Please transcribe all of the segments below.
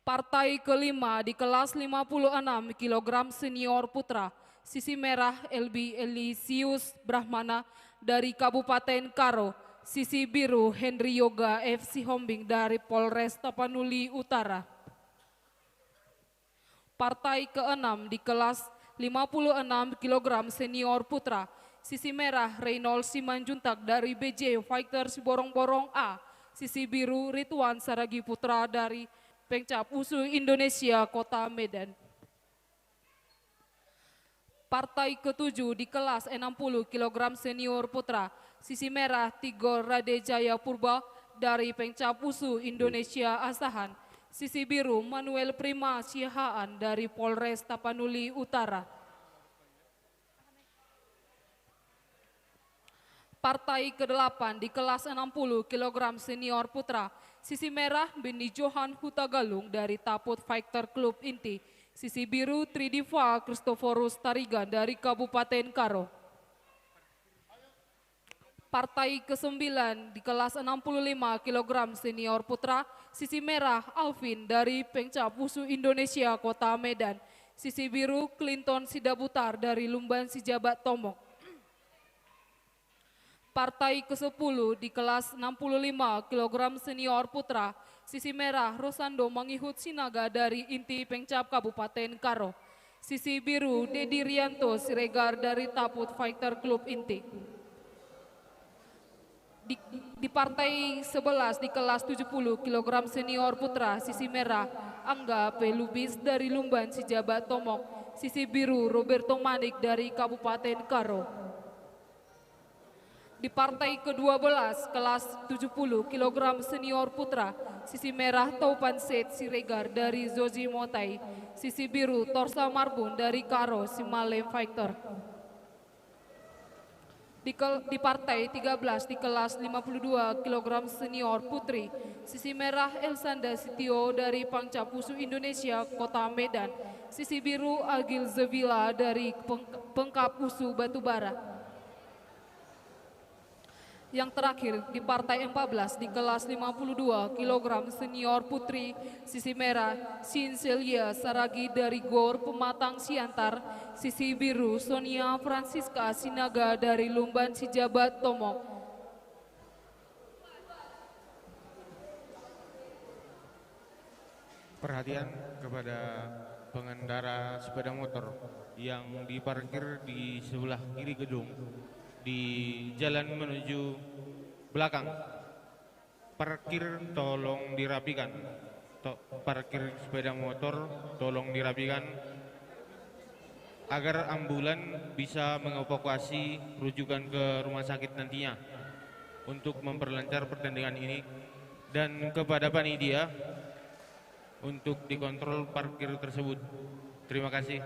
Partai kelima di kelas 56 kg senior putra, sisi merah LB Elisius Brahmana dari Kabupaten Karo, sisi biru Henry Yoga FC Hombing dari Polres Tapanuli Utara. Partai keenam di kelas 56 kg senior putra, sisi merah Reynold Simanjuntak dari BJ Fighters Borong-Borong A, sisi biru Ridwan Saragi Putra dari Pengcap USU Indonesia Kota Medan. Partai ketujuh di kelas 60 kg senior putra, sisi merah Tigor Radejaya Purba dari Pengcap USU Indonesia Asahan, sisi biru Manuel Prima Sihaan dari Polres Tapanuli Utara. Partai ke-8 di kelas 60 kg senior putra, sisi merah Beni Johan Hutagalung dari Taput Fighter Club Inti, sisi biru Tridiva Christoforus Tarigan dari Kabupaten Karo. Partai ke-9 di kelas 65 kg senior putra, sisi merah Alvin dari Pengcap USU Indonesia Kota Medan, sisi biru Clinton Sidabutar dari Lumban Sijabat Tomok. Partai ke-10 di kelas 65 kg senior putra, sisi merah Rosando Mangihut Sinaga dari Inti Pengcap Kabupaten Karo, sisi biru Dedi Rianto Siregar dari Taput Fighter Club Inti. Di partai 11 di kelas 70 kg senior putra, sisi merah Angga Pelubis dari Lumban Sijabat Tomok, sisi biru Roberto Manik dari Kabupaten Karo. Di partai ke-12 kelas 70 kg senior putra, sisi merah Taupan Set Siregar dari Zoji Motai, sisi biru Torsa Marbun dari Karo Simalem Fighter. Di partai 13 di kelas 52 kg senior putri, sisi merah Elsanda Sitio dari Pangcap USU Indonesia Kota Medan, sisi biru Agil Zevila dari Pengkap USU Batubara. Yang terakhir di partai 14 di kelas 52 kg senior putri, sisi merah Sinselia Saragi dari Gor Pematang Siantar, sisi biru Sonia Francisca Sinaga dari Lumban Sijabat Tomok. Perhatian kepada pengendara sepeda motor yang diparkir di sebelah kiri gedung di jalan menuju belakang. Parkir tolong dirapikan. Parkir sepeda motor tolong dirapikan agar ambulan bisa mengevakuasi rujukan ke rumah sakit nantinya untuk memperlancar pertandingan ini, dan kepada panitia untuk dikontrol parkir tersebut. Terima kasih.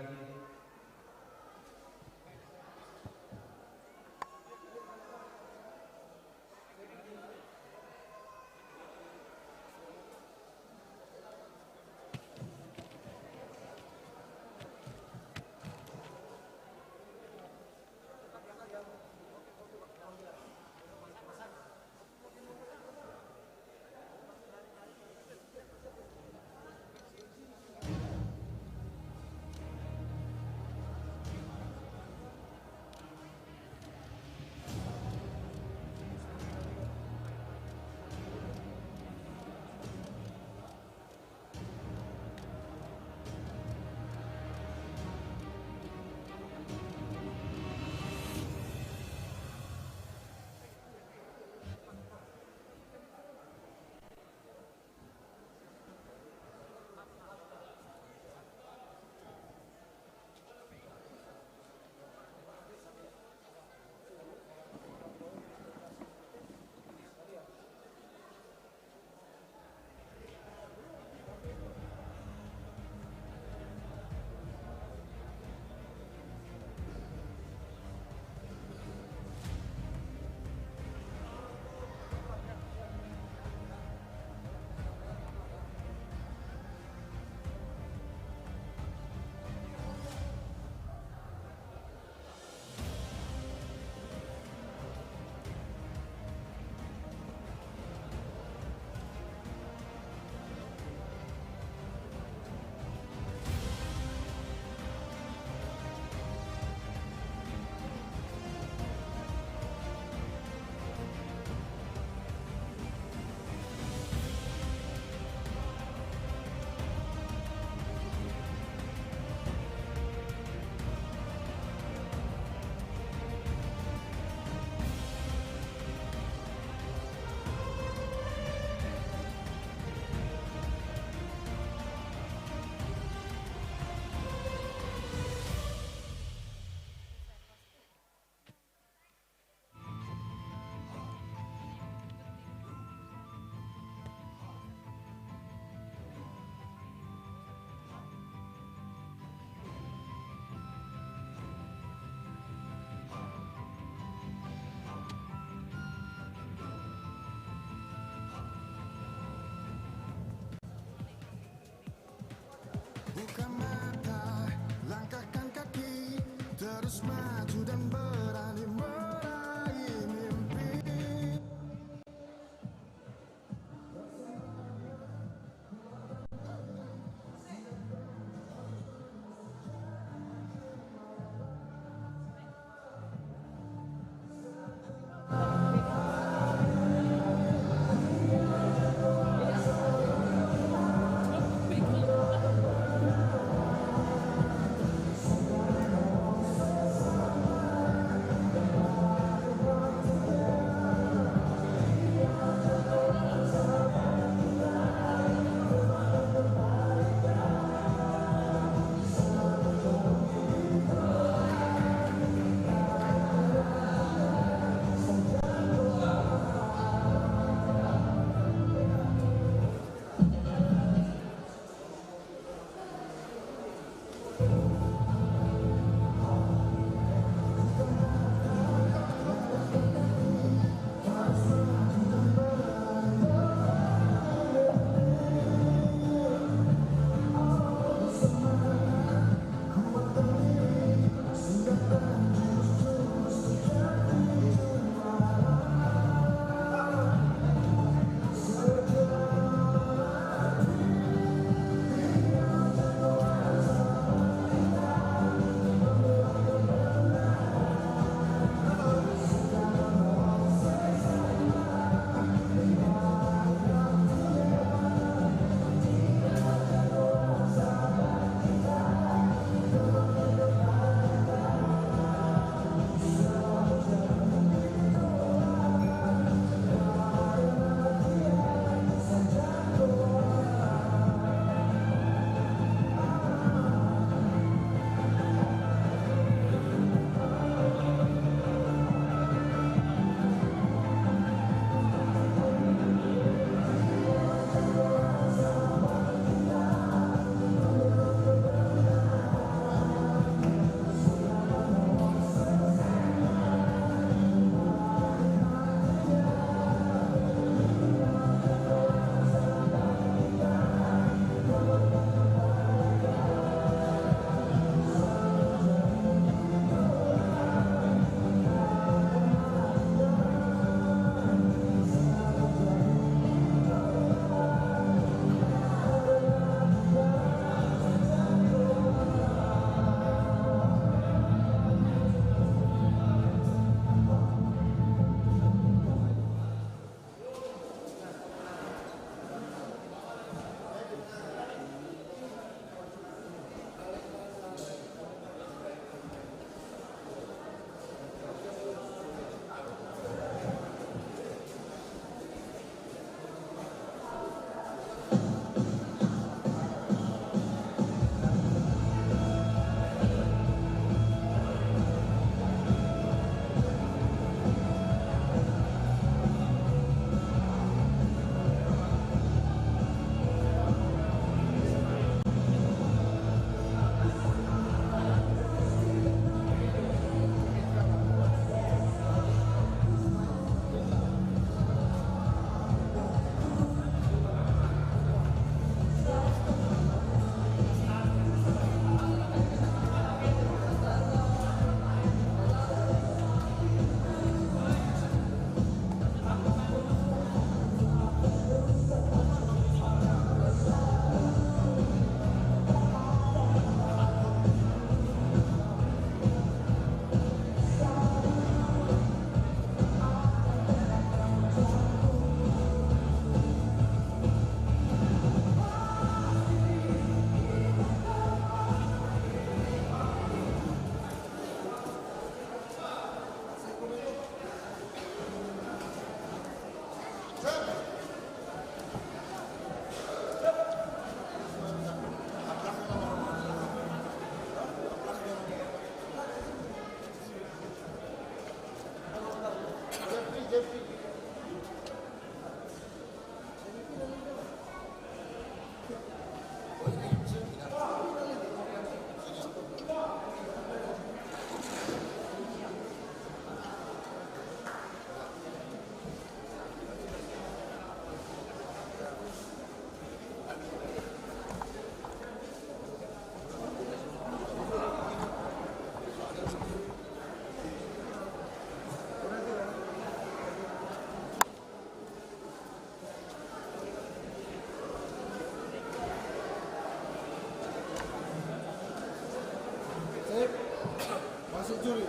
Wasit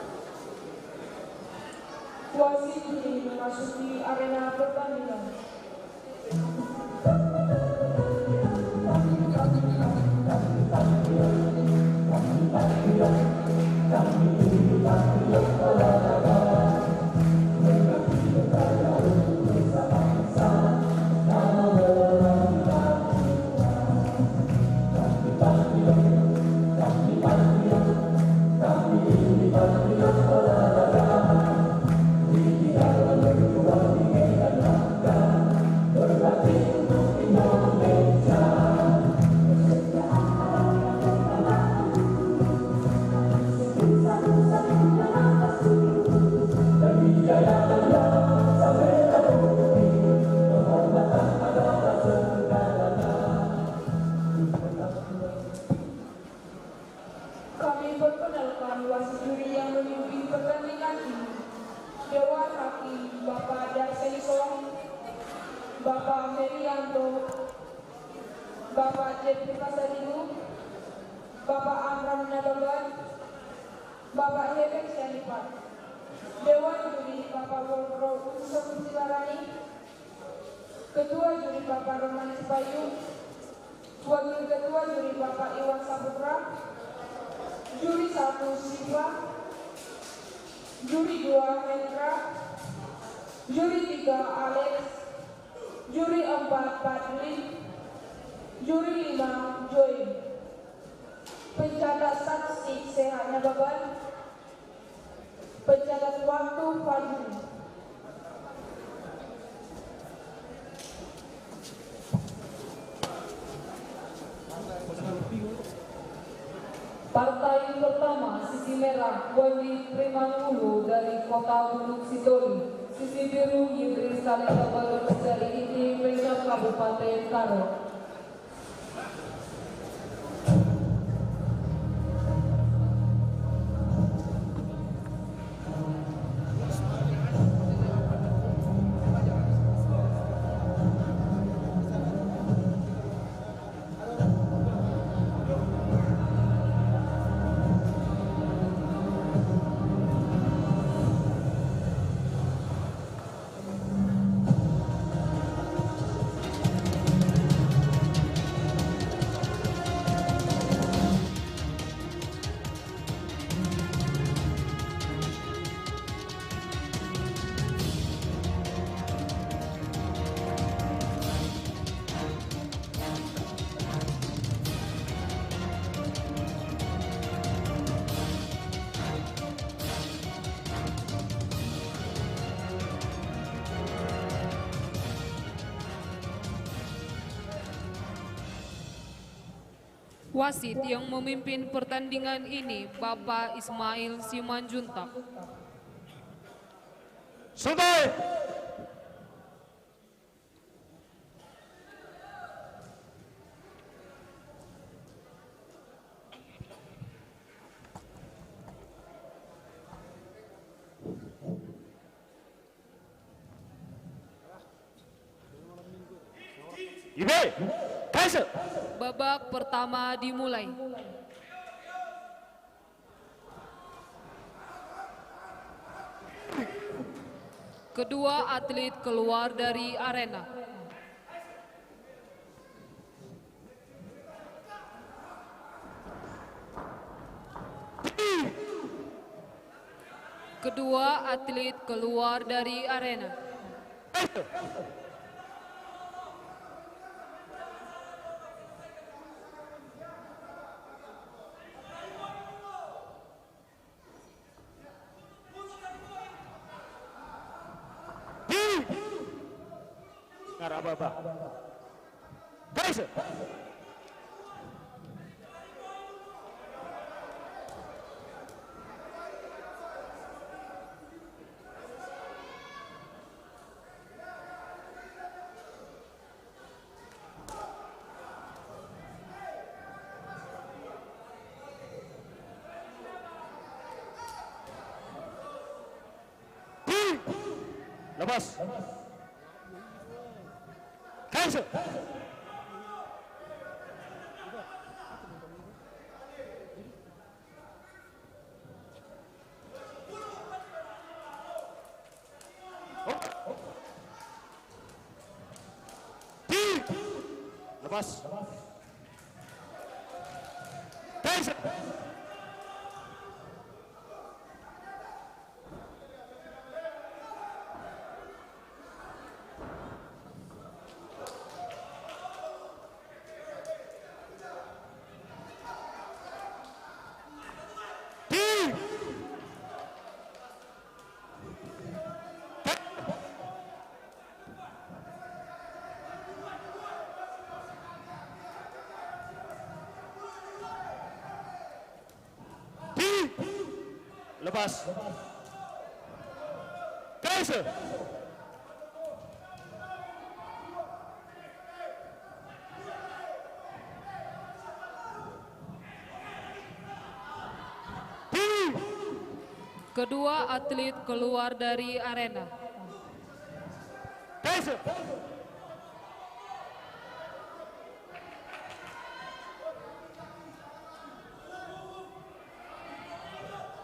kini memasuki arena pertandingan. Kami perkenalkan wasit juri yang memimpin pertandingan ini. Dewan Hakim Bapak Darseni Song, Bapak Ferianto, Bapak Jeffrey Pasaribu, Bapak Amram Nababan, Bapak Hebek Syanipat. Dewan juri Bapak Wolfro Unsur Silarani, Ketua juri Bapak Roman Sipayu, Wakil Ketua juri Bapak Iwan Saputra, Juri 1 Siva, Juri 2 Hendra, Juri 3 Alex, Juri 4 Padli, Juri 5 Joy. Pencatat saksi Sehat Nababan, pencatat waktu Fadli. Partai pertama, sisi merah, Wandi Primanulu dari Kota Gunung Sitoli. Sisi biru, Idris Saleh Balon dari Inti Pengkap Kabupaten Karo. Wasit yang memimpin pertandingan ini Bapak Ismail Simanjuntak. Selesai. Ibe, Kaiser. Babak pertama dimulai. Kedua atlet keluar dari arena. Kedua atlet keluar dari arena. Ngarababa. Kaiser. Lepas. Kaiser. lepas. Cancel. Lepas. Cancel. Kedua atlet keluar dari arena. Cancel.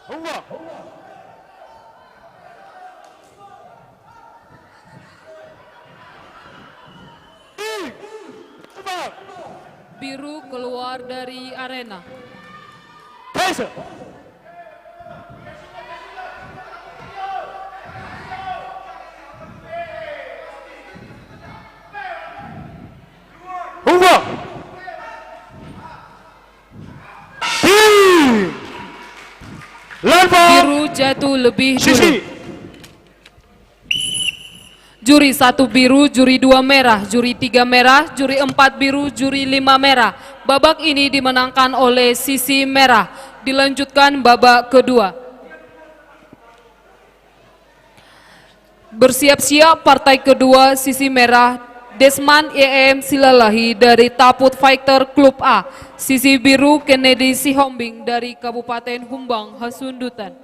Hua. Biru keluar dari arena. Cancel. Hua. Biru jatuh lebih dulu. Sisi. Juri 1 biru, juri 2 merah, juri 3 merah, juri 4 biru, juri 5 merah. Babak ini dimenangkan oleh sisi merah. Dilanjutkan babak kedua. Bersiap-siap partai kedua sisi merah. Desman EM Silalahi dari Taput Fighter Klub A. Sisi biru Kennedy Sihombing dari Kabupaten Humbang, Hasundutan.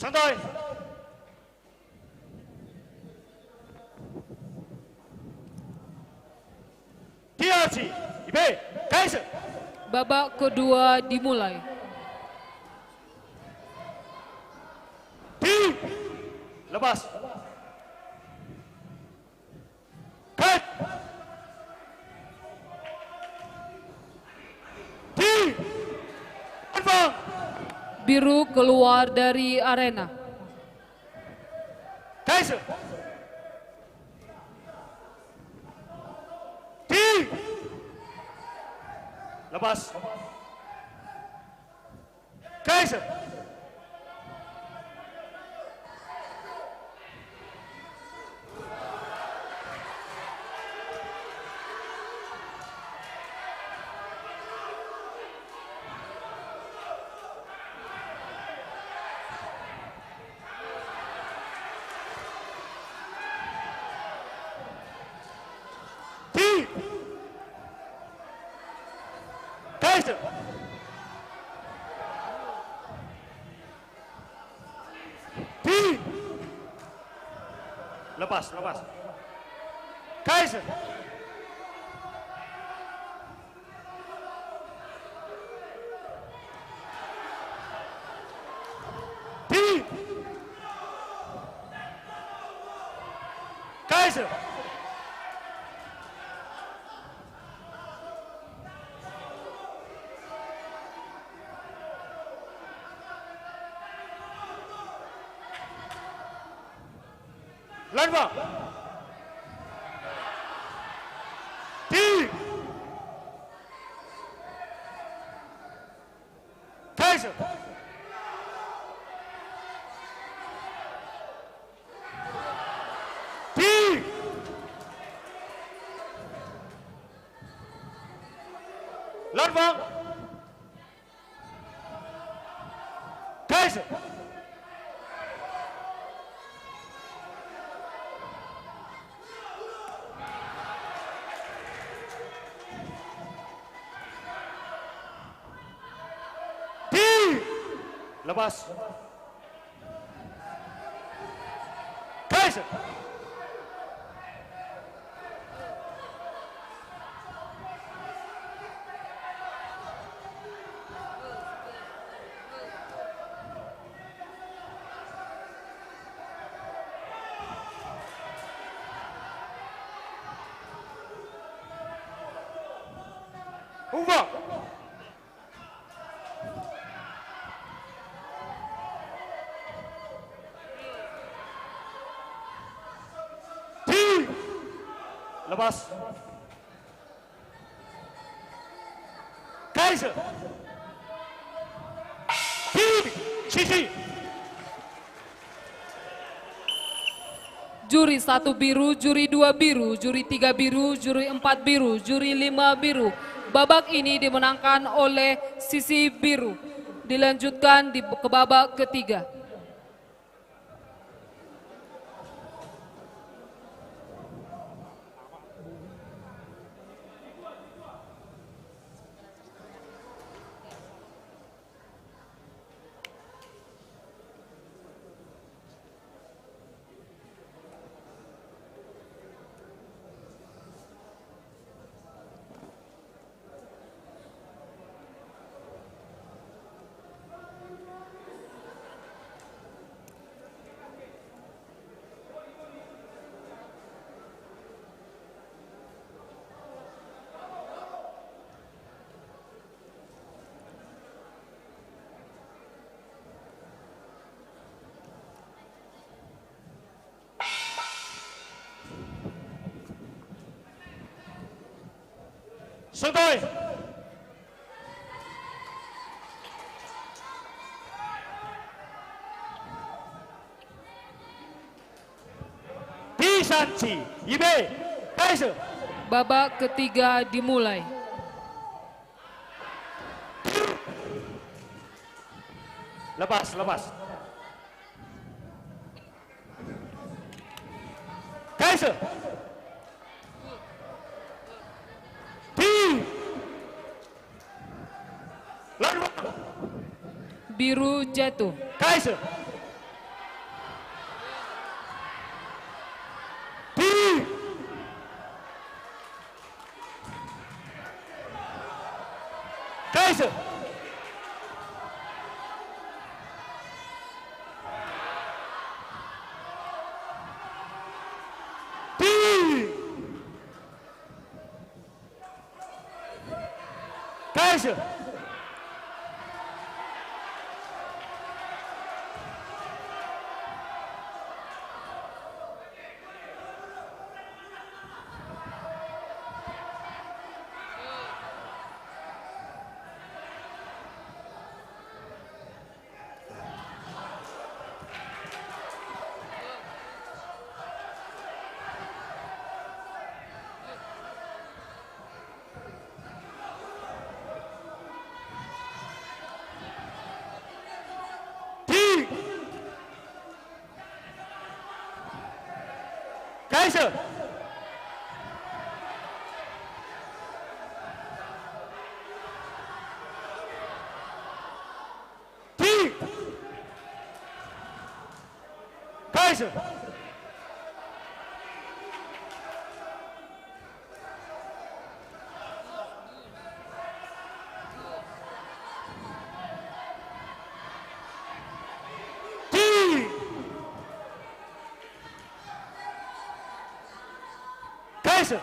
Santai. TRC. Ibe. Cancel. Babak kedua dimulai. Lepas. Cut. Advance. Biru keluar dari arena. Cancel. Lepas. Cancel. Cancel. Lepas, lepas. Cancel. Cancel. Landmark. Cancel. Landmark. Cancel. Lepas. Kaiser. Umba. Lepas. Kaiser. Cici. Juri 1 biru, juri 2 biru, juri 3 biru, juri 4 biru, juri 5 biru. Babak ini dimenangkan oleh sisi biru. Dilanjutkan ke babak ketiga. Santai. Disanci. Ibe. Kaiser. Babak ketiga dimulai. Lepas. Kaiser. Biru jatuh. Kaiser. Kaiser. Kaiser. Kaiser. Kaiser. Kaiser.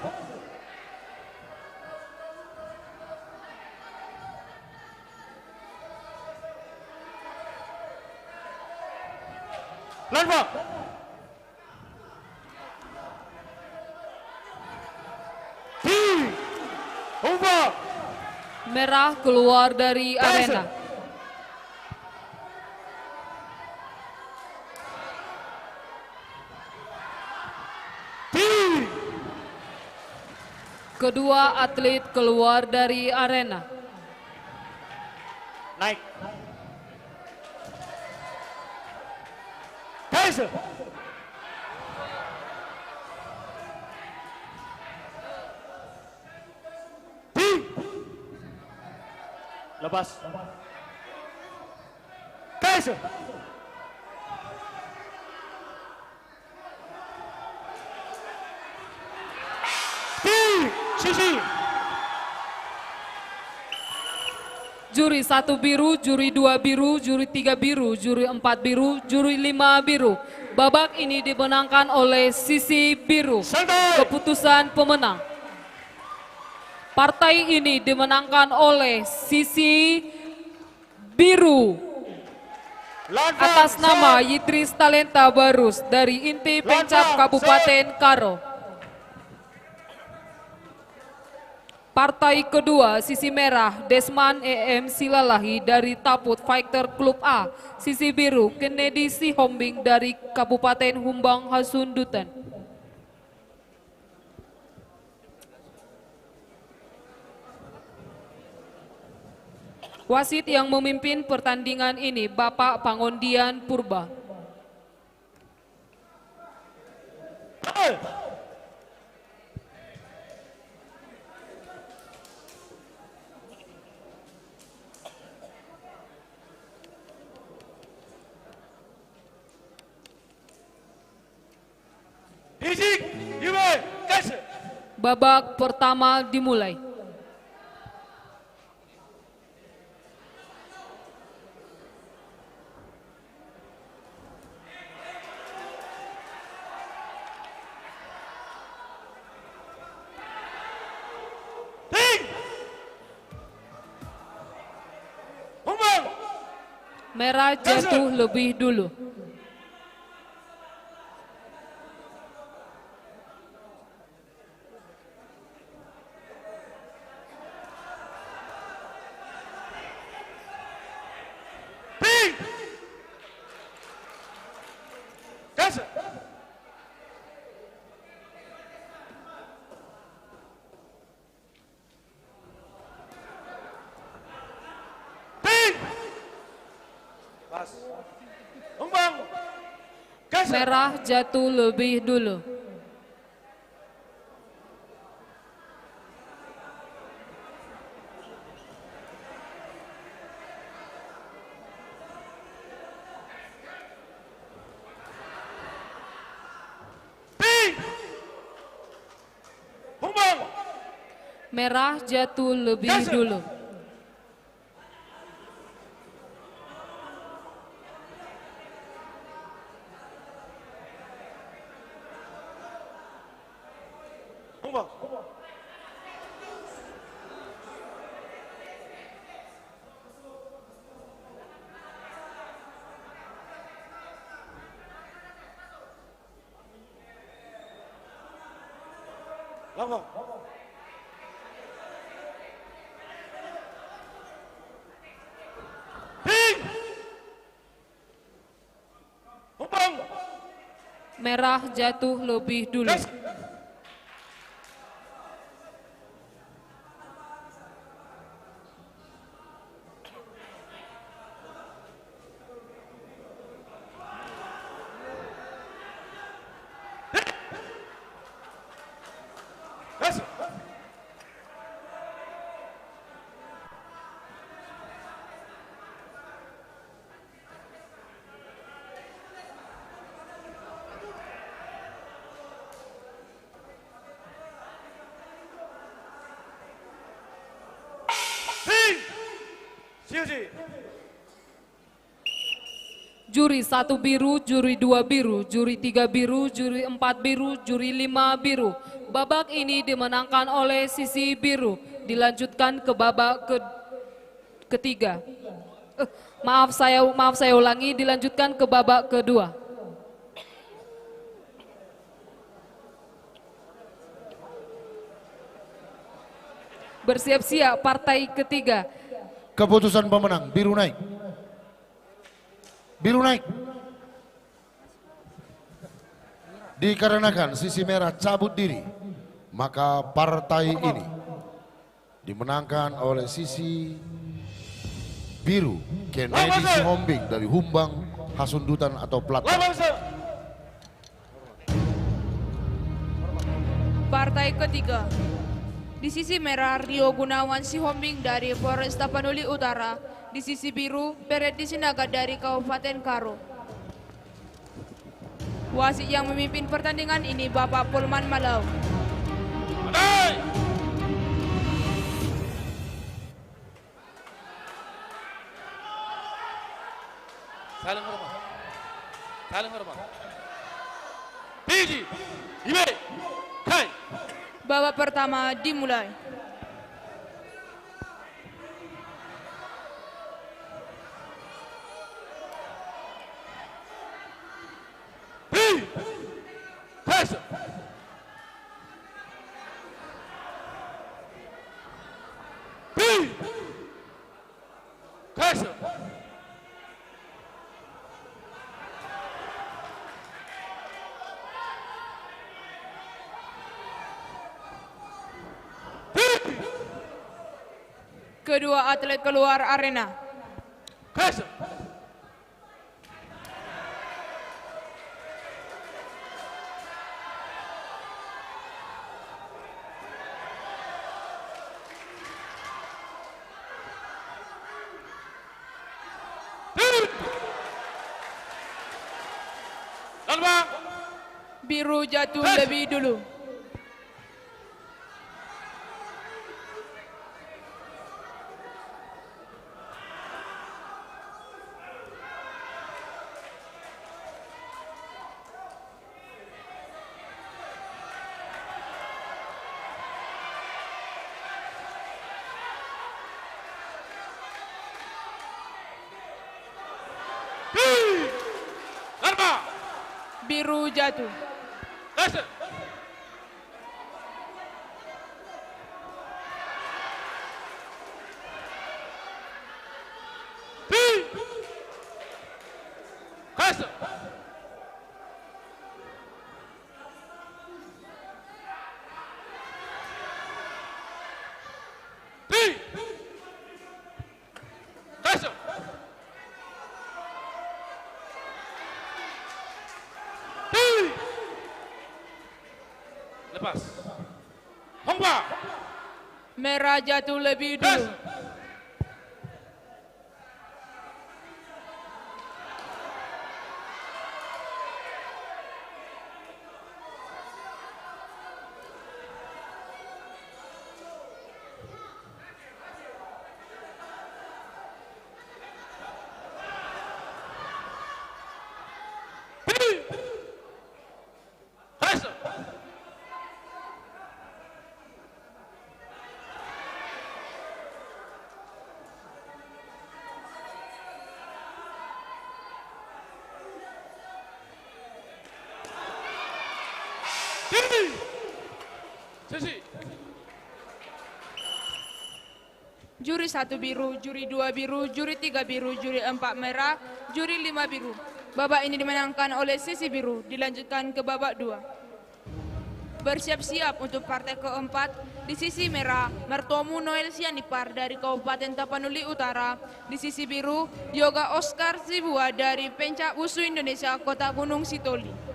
Landmark. Umba. Merah keluar dari arena. Kedua atlet keluar dari arena. Naik. Kaiser. Lepas. Kaiser. Kaiser. Sisi. Juri 1 biru, juri 2 biru, juri 3 biru, juri 4 biru, juri 5 biru. Babak ini dimenangkan oleh sisi biru. Santai. Keputusan pemenang. Partai ini dimenangkan oleh sisi biru. Atas nama Yitris Talenta Barus dari Inti Pencap Kabupaten Karo. Partai kedua, sisi merah, Desman EM Silalahi dari Taput Fighter Klub A. Sisi biru, Kennedy Sihombing dari Kabupaten Humbang Hasundutan. Wasit yang memimpin pertandingan ini, Bapak Pangondian Purba. Fisik, dimulai, Kaiser. Babak pertama dimulai. Ting. Humbang. Merah jatuh lebih dulu. Ting. Kaiser. Ting. Pas. Humbang. Kaiser. Merah jatuh lebih dulu. Ting. Humbang. Merah jatuh lebih Kaiser. dulu. Humbang. Lama. Ting. Humbang. Merah jatuh lebih dulu. Kaiser. Kaiser. Ting. Siusi. Juri 1 biru, juri 2 biru, juri 3 biru, juri 4 biru, juri 5 biru. Babak ini dimenangkan oleh sisi biru. Dilanjutkan ke babak ketiga. Maaf saya ulangi, dilanjutkan ke babak kedua. Bersiap-siap partai ketiga. Keputusan pemenang, biru naik. Biru naik. Dikarenakan sisi merah cabut diri, maka partai ini dimenangkan oleh sisi biru, Kennedy Sihombing dari Humbang, Hasundutan atau Plata. Lama, Sir. Partai ketiga. Di sisi merah, Rio Gunawan Sihombing dari Polres Tapanuli Utara. Di sisi biru, Peredi Sinaga dari Kabupaten Karo. Wasit yang memimpin pertandingan ini Bapak Pulman Malau. Pandai. Saling hormat. Saling hormat. Biji, Ibe, Kai. Babak pertama dimulai. Kaiser. Kaiser. Kedua atlet keluar arena. Kaiser. Biru jatuh lebih dulu. Biru jatuh. Kaiser. Kaiser. Kaiser. Lepas. Hongba. Merah jatuh lebih dulu. Kaiser. Kaiser. Sisi. Juri 1 biru, juri 2 biru, juri 3 biru, juri 4 merah, juri 5 biru. Babak ini dimenangkan oleh sisi biru, dilanjutkan ke babak 2. Bersiap-siap untuk partai keempat. Di sisi merah, Mertomu Noel Sianipar dari Kabupaten Tapanuli Utara. Di sisi biru, Yoga Oscar Sibua dari Pencak Wusu Indonesia Kota Gunung Sitoli.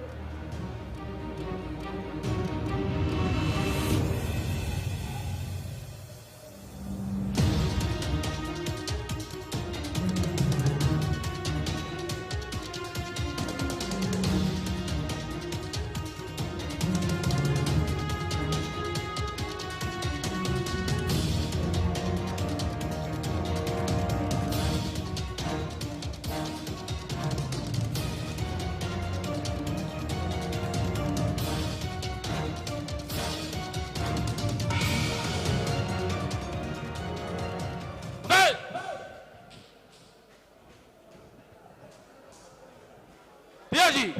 Piaji.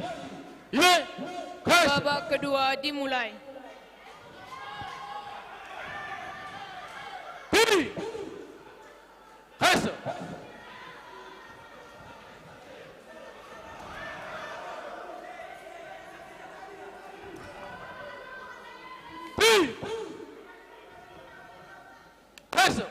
Ibe. Kaiser. Babak kedua dimulai. Kaiser. Kaiser. Kaiser.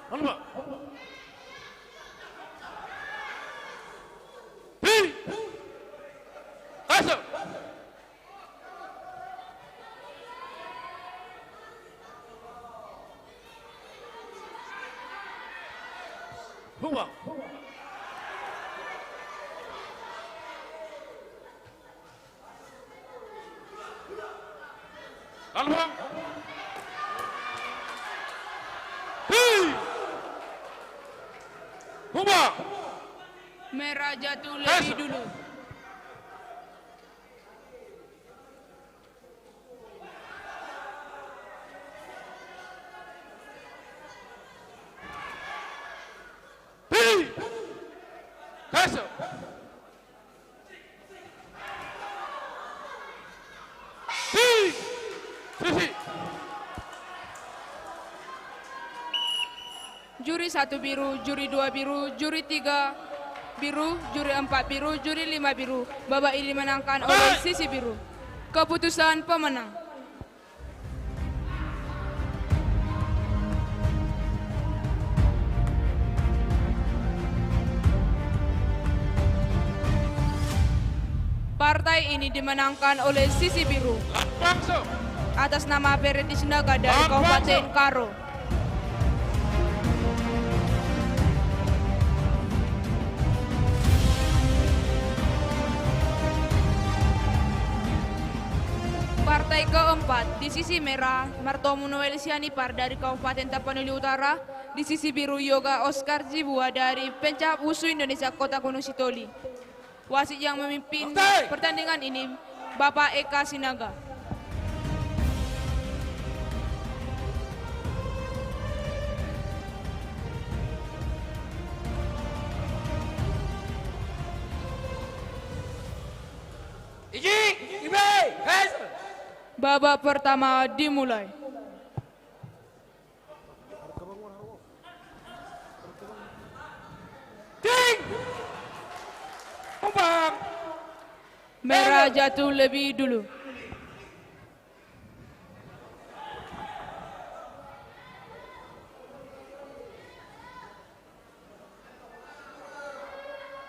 Lompat. Bi. Masuk. Humbang. Lompat. Humbang. Merah jatuh lebih dulu. Masuk. Sisi. Juri 1 biru, juri 2 biru, juri 3 biru, juri 4 biru, juri 5 biru. Babak ini dimenangkan oleh sisi biru. Keputusan pemenang. Partai ini dimenangkan oleh sisi biru Langsung. atas nama Ferdi Sinaga dari Kabupaten Karo. Partai keempat di sisi merah Martomo Noel Sianipar dari Kabupaten Tapanuli Utara, di sisi biru Yoga Oscar Zibua dari Pencak Wusu Indonesia Kota Gunung Sitoli. Wasit yang memimpin pertandingan ini Bapak Eka Sinaga. Babak pertama dimulai. Merah jatuh lebih dulu.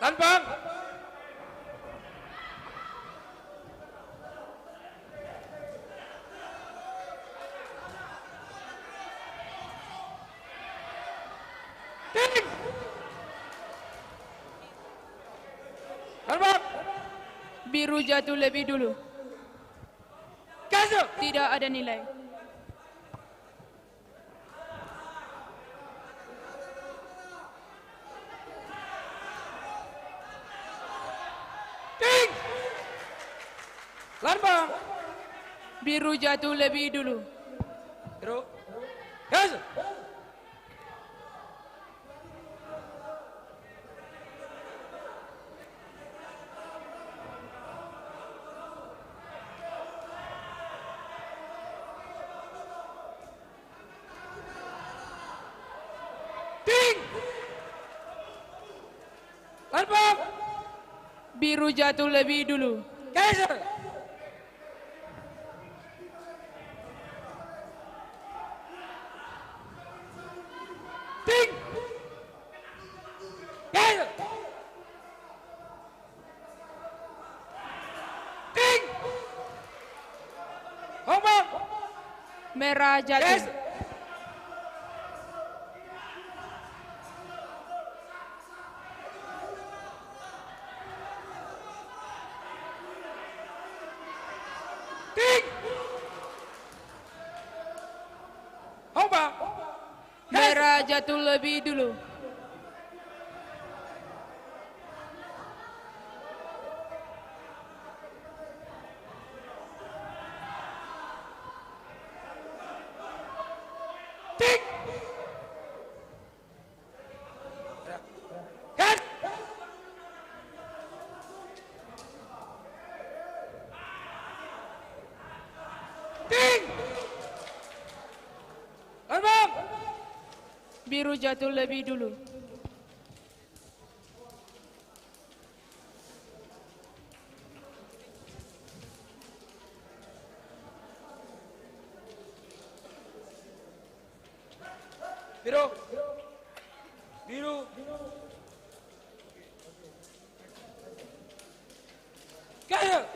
Lambang. Lambang. Biru jatuh lebih dulu. Masuk. Tidak ada nilai. Lambang. Biru jatuh lebih dulu. Biru. Masuk. Lambang. Biru jatuh lebih dulu. Geser. Ting. Geser. Ting. Lambang. Merah jatuh. Geser. Ting. Lambang. Merah jatuh lebih dulu. Ting. Kan. Ting. Lambang. Biru jatuh lebih dulu. Biru. Biru. Cancel.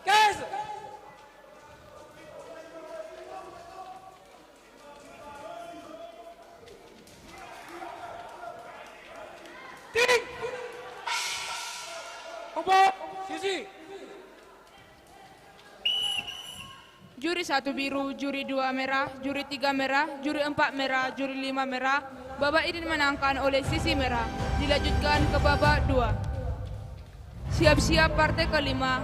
Cancel. Ting. Ombak. Sisi. Juri 1 biru, juri 2 merah, juri 3 merah, juri 4 merah, juri 5 merah. Babak ini dimenangkan oleh sisi merah. Dilanjutkan ke babak 2. Siap-siap partai kelima.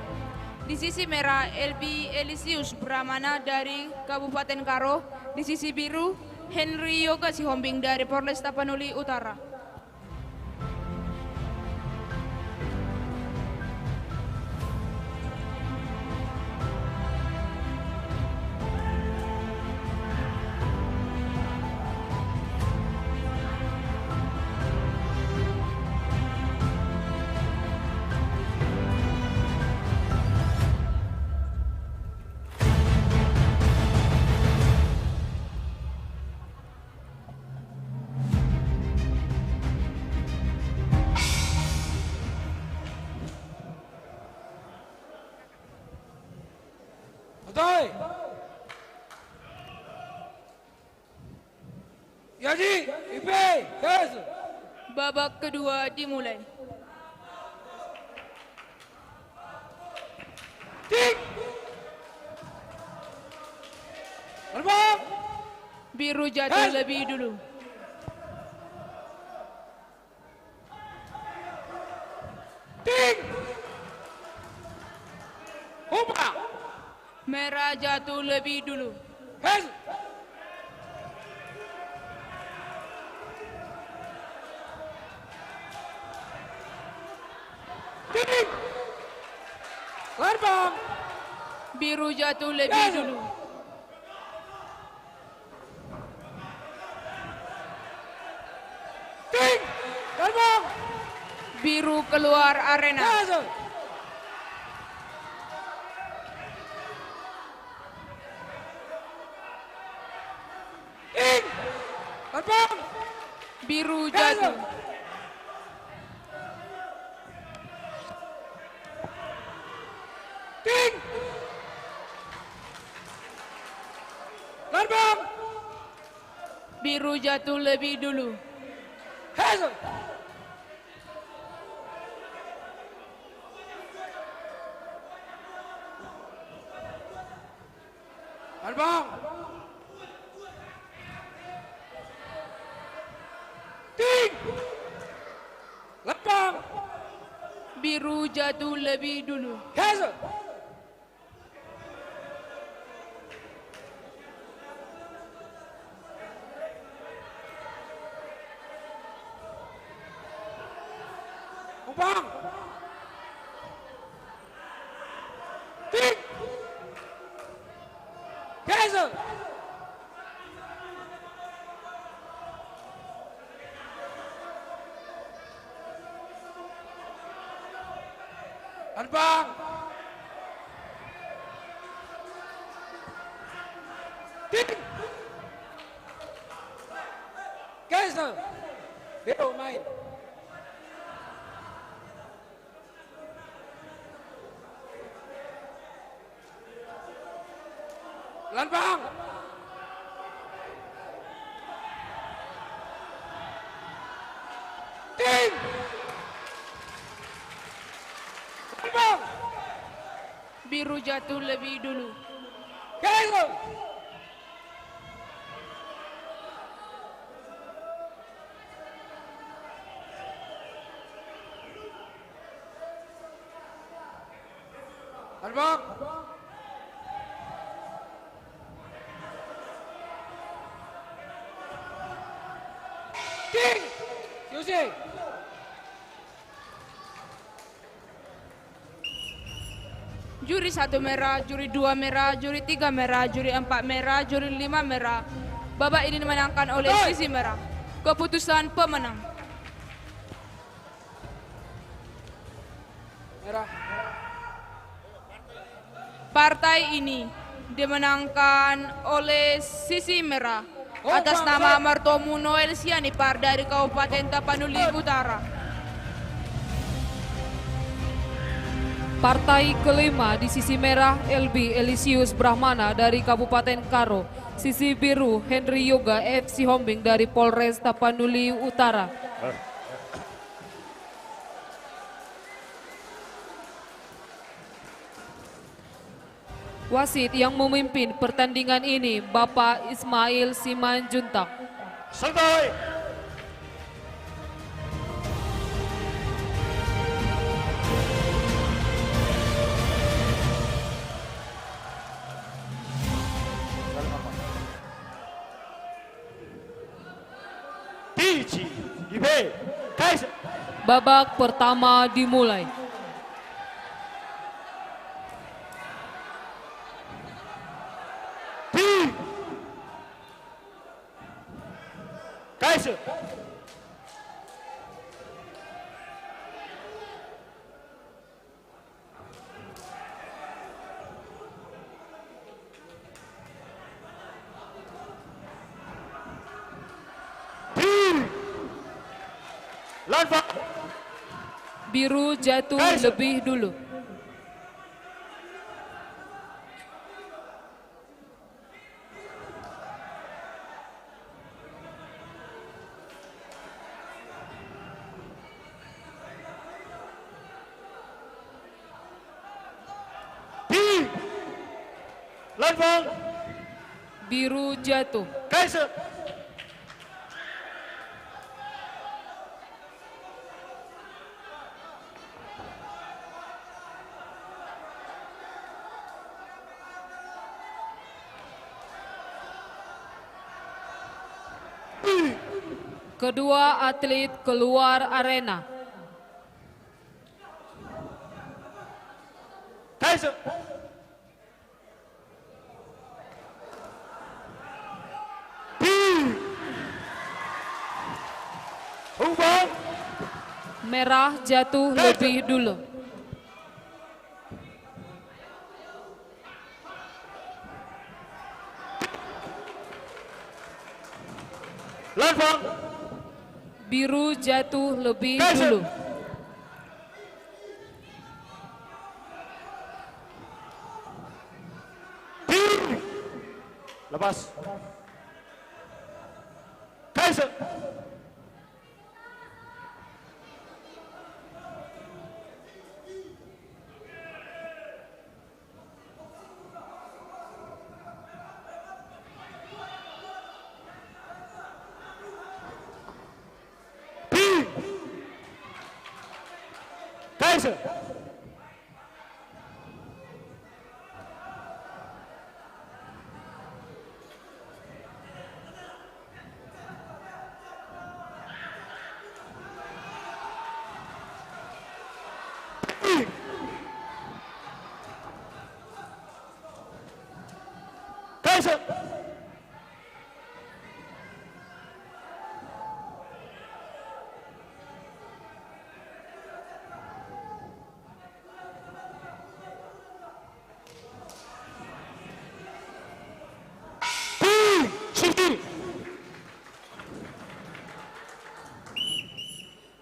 Di sisi merah, LB Elisius Pramana dari Kabupaten Karo. Di sisi biru, Henry Yoga Sihombing dari Polres Tapanuli Utara. Betul. Yaji, Ipe, cancel. Babak kedua dimulai. Ting. Terbang. Biru jatuh lebih dulu. Ting. Ombak. Merah jatuh lebih dulu. Cancel. Ting. Terbang. Biru jatuh lebih dulu. Ting. Terbang. Biru keluar arena. Cancel. Ting. Terbang. Biru jatuh. Ting. Terbang. Biru jatuh lebih dulu. Cancel. Terbang. Ting. Terbang. Biru jatuh lebih dulu. Cancel. Umpang. Ting. Cancel. Terbang. Ting. Cancel. Biru main. Terbang. Ting. Terbang. Biru jatuh lebih dulu. Cancel. Terbang. Ting. Susi. Juri 1 merah, juri 2 merah, juri 3 merah, juri 4 merah, juri 5 merah. Babak ini dimenangkan oleh sisi merah. Keputusan pemenang. Merah. Partai ini dimenangkan oleh sisi merah atas nama Martomu Noel Sianipar dari Kabupaten Tapanuli Utara. Partai kelima di sisi merah LB Elisius Brahmana dari Kabupaten Karo. Sisi biru Henry Yoga F. Sihombing dari Polres Tapanuli Utara. Wasit yang memimpin pertandingan ini Bapak Ismail Simanjuntak. Santai. Babak pertama dimulai. Biru jatuh lebih dulu. Biru jatuh. Kedua atlet keluar arena. Merah jatuh lebih dulu. Biru jatuh lebih dulu. Lepas.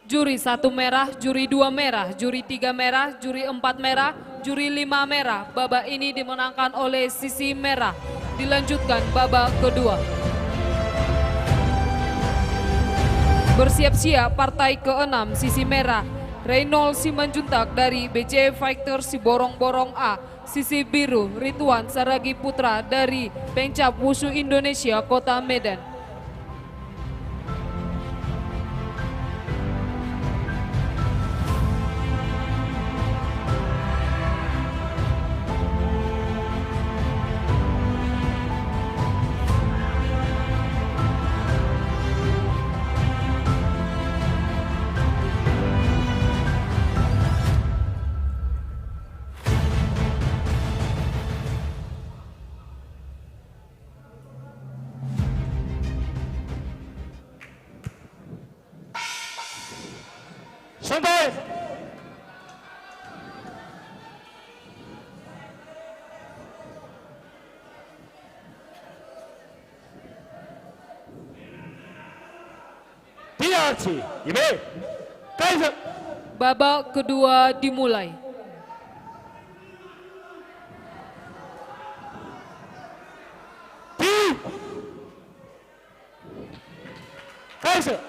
Juri 1 merah, juri 2 merah, juri 3 merah, juri 4 merah, juri 5 merah. Babak ini dimenangkan oleh sisi merah. Dilanjutkan babak kedua. Bersiap-siap partai ke-6 sisi merah. Reynold Simanjuntak dari BJ Fighter Siborong-Borong A. Sisi biru Ridwan Saragi Putra dari Pencap Wushu Indonesia Kota Medan. Santai. Aci. Ibe. Kaiser. Babak kedua dimulai. Kaiser.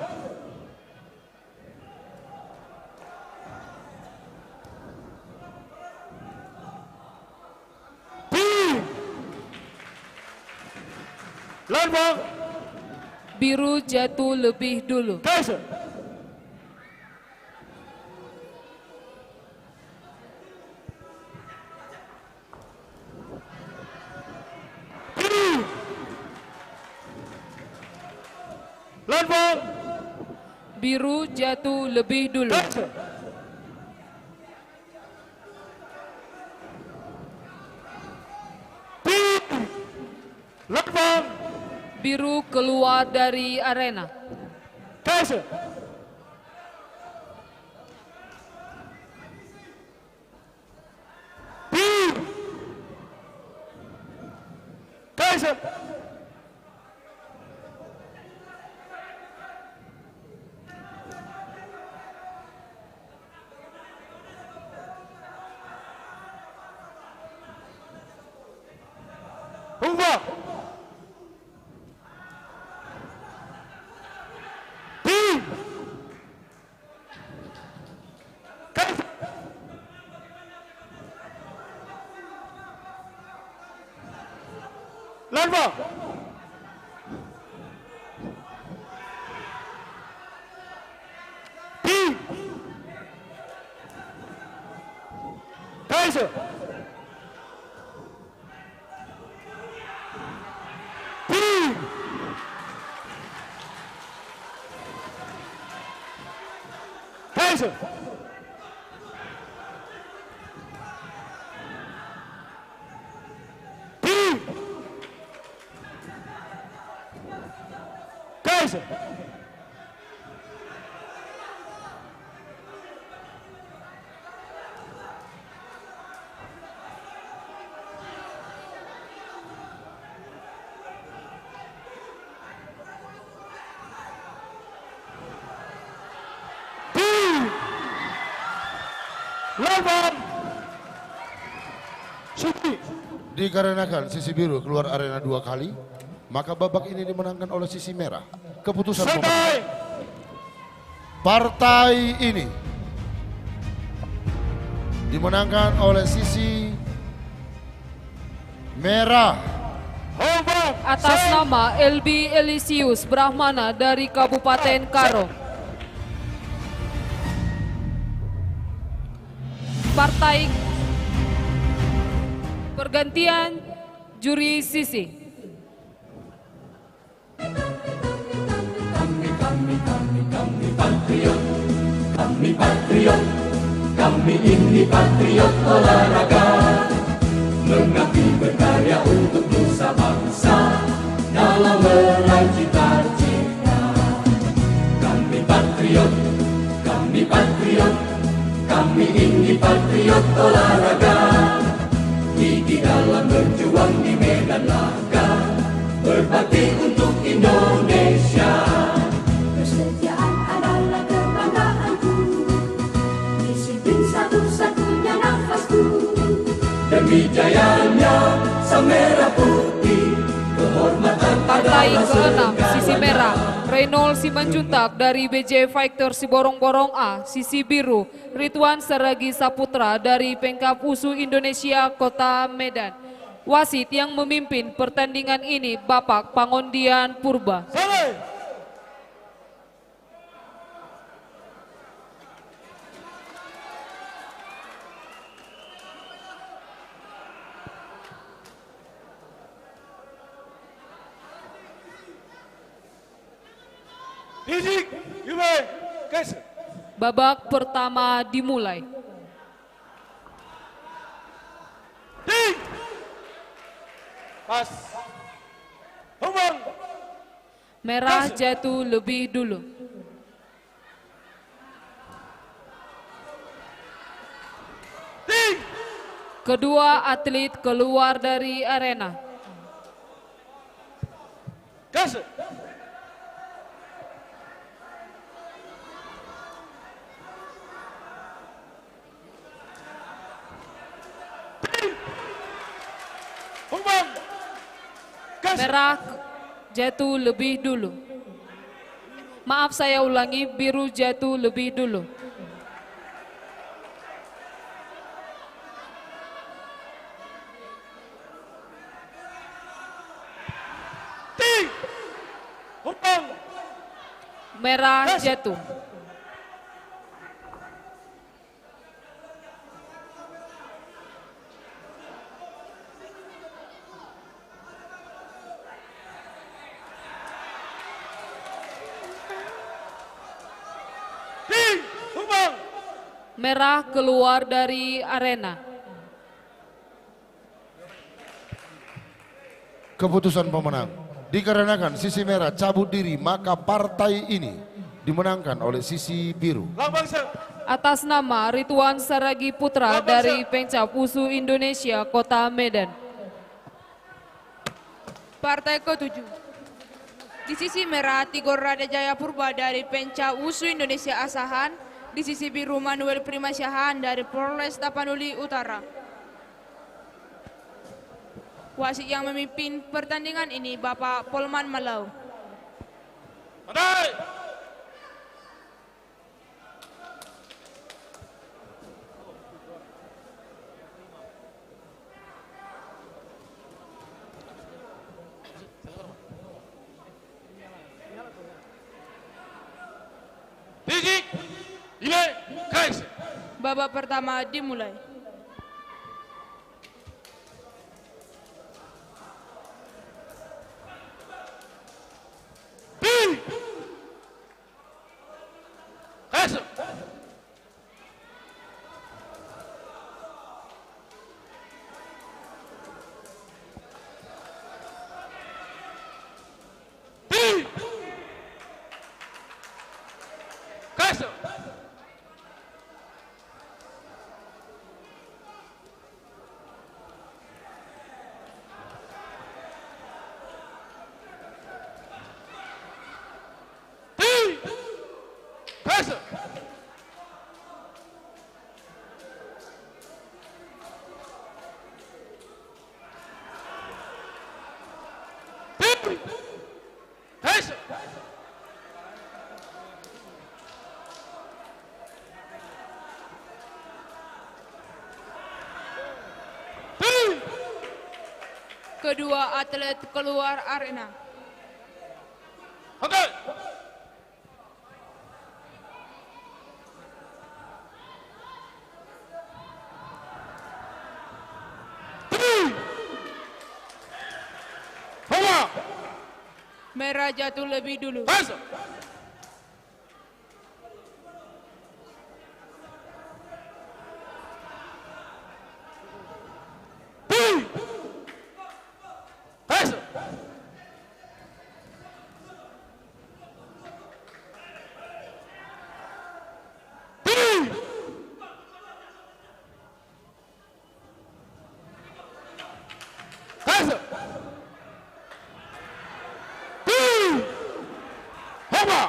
Lambang. Biru jatuh lebih dulu. Kaiser. Lambang. Biru jatuh lebih dulu. Kaiser. Lambang. Biru keluar dari arena. Kaiser. Kaiser. Humbang. Kaiser. Lambang. Kaiser. Kaiser. Kaiser. Lambang. Suci. Dikarenakan sisi biru keluar arena 2 kali, maka babak ini dimenangkan oleh sisi merah. Keputusan Selesai. pemenang. Partai ini dimenangkan oleh sisi merah. Humbang. Atas nama LB Elisius Brahmana dari Kabupaten Karo. Partai pergantian juri sisi. Kami patriot, kami ini patriot olahraga, mengabdi berkarya untuk nusa bangsa dalam meraih cita-cita. Kami patriot, kami patriot, kami ini patriot olahraga, gigi dalam berjuang di medan laga, berbakti untuk Indonesia. Kesetiaan adalah kebanggaanku, disiplin satu-satunya nafasku. Demi jayanya sang merah putih, kehormatan Partai adalah ke-6 sisi segalanya. merah Reynol Simanjuntak dari BJ Fighter Siborong-Borong A. Sisi biru Ridwan Seragi Saputra dari Pengkap Usu Indonesia Kota Medan. Wasit yang memimpin pertandingan ini Bapak Pangondian Purba. Selesai. Didik, Ibe, Kaiser. Babak pertama dimulai. Dik. Pas. Humbang. Merah jatuh lebih dulu. Dik. Kedua atlet keluar dari arena. Kaiser. Merah jatuh lebih dulu. Maaf saya ulangi, biru jatuh lebih dulu. Ting. Humbang. Merah jatuh. Ting. Humbang. Merah keluar dari arena. Keputusan pemenang. Dikarenakan sisi merah cabut diri, maka partai ini dimenangkan oleh sisi biru. Lambang se. Atas nama Ridwan Saragi Putra dari Pencap Wusu Indonesia Kota Medan. Partai ke-7. Di sisi merah Tigor Raja Jaya Purba dari Pencap Wusu Indonesia Asahan. Di sisi biru Manuel Primasyahan dari Polres Tapanuli Utara. Wasit yang memimpin pertandingan ini Bapak Polman Malau. Pandai. Tinggi. Ile. Kais. Babak pertama dimulai. Ting. Kais. Ting. Kais. Ting. Kais. Ting. Kais. Ting. Kedua atlet keluar arena. Oke. Ting. Homa. Merah jatuh lebih dulu. Kais. Ting. Kais. Ting. Kais. Ting. Homa.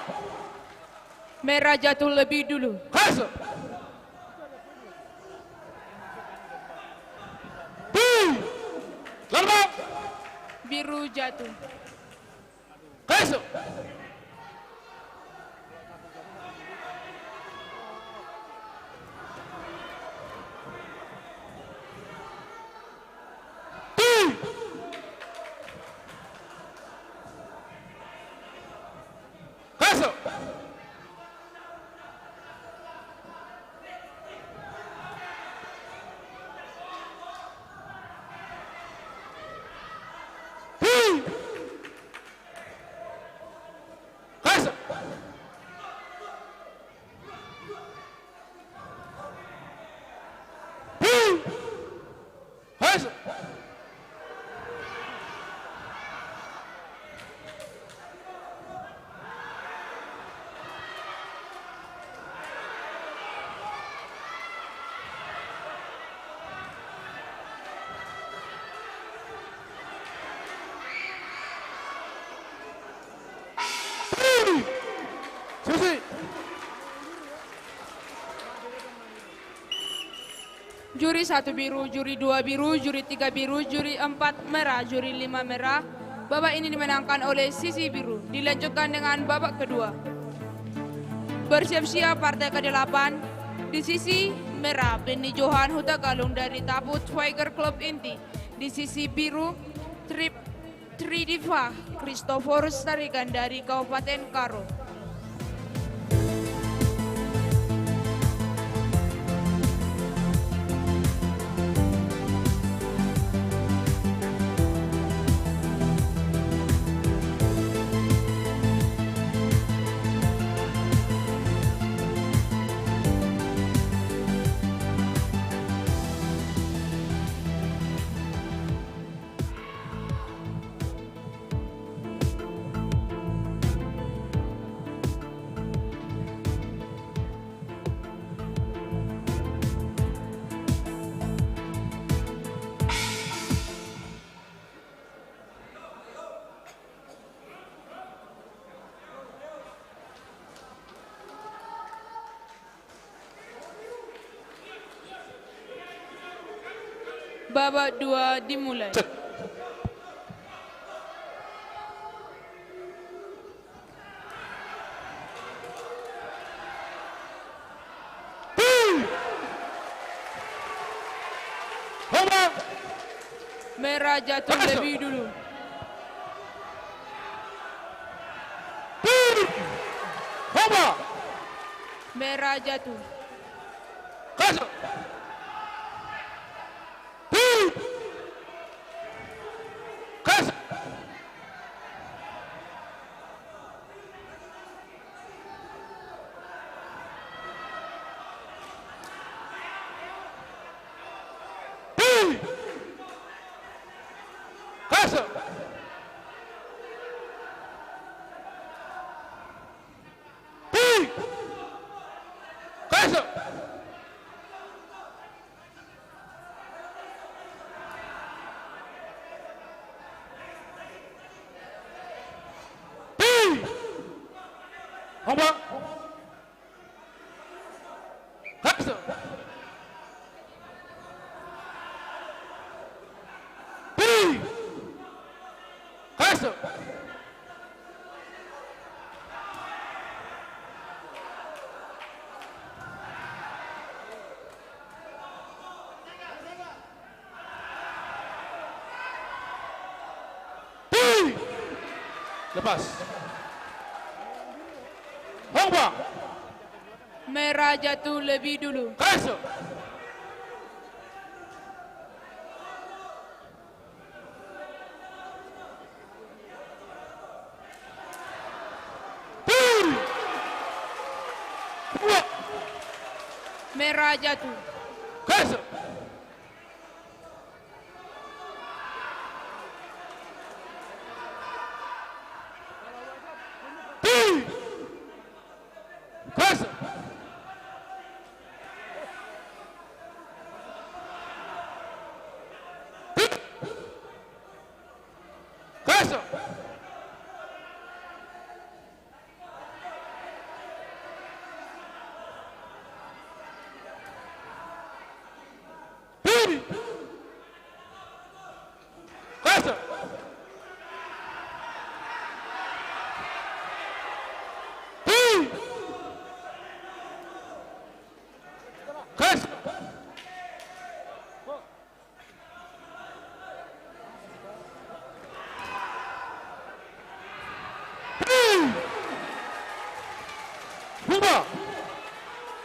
Merah jatuh lebih dulu. Kais. Ting. Lambang. Biru jatuh. Kais. Ting. Kais. Ting. Kais. Ting. Kais. Sisi. Juri 1 biru, juri 2 biru, juri 3 biru, juri 4 merah, juri 5 merah, Babak ini dimenangkan oleh sisi biru. Dilanjutkan dengan babak kedua. Bersiap-siap partai ke-8. Di sisi merah, Benny Johan Huta Galung dari Tabut Tiger Club Inti. Di sisi biru, Tridiva Christophorus Tarigan dari Kabupaten Karo. Babak 2 dimulai. Merah jatuh lebih dulu. Merah jatuh. Lepas. Hongba. Merah jatuh lebih dulu. Kasih. Merah jatuh. Kasih.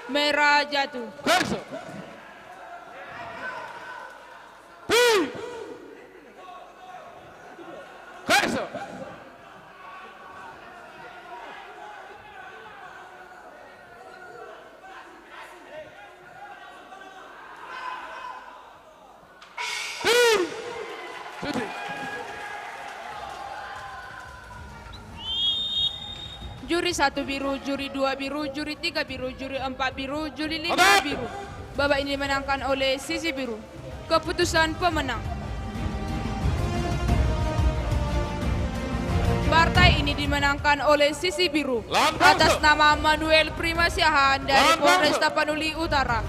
Merah jatuh. Kasih. Kasih. Juri 1 biru, juri 2 biru, juri 3 biru, juri 4 biru, juri 5 biru. Babak ini dimenangkan oleh sisi biru. Keputusan pemenang. Partai ini dimenangkan oleh sisi biru atas nama Manuel Primasiahan dari Polres Tapanuli Utara.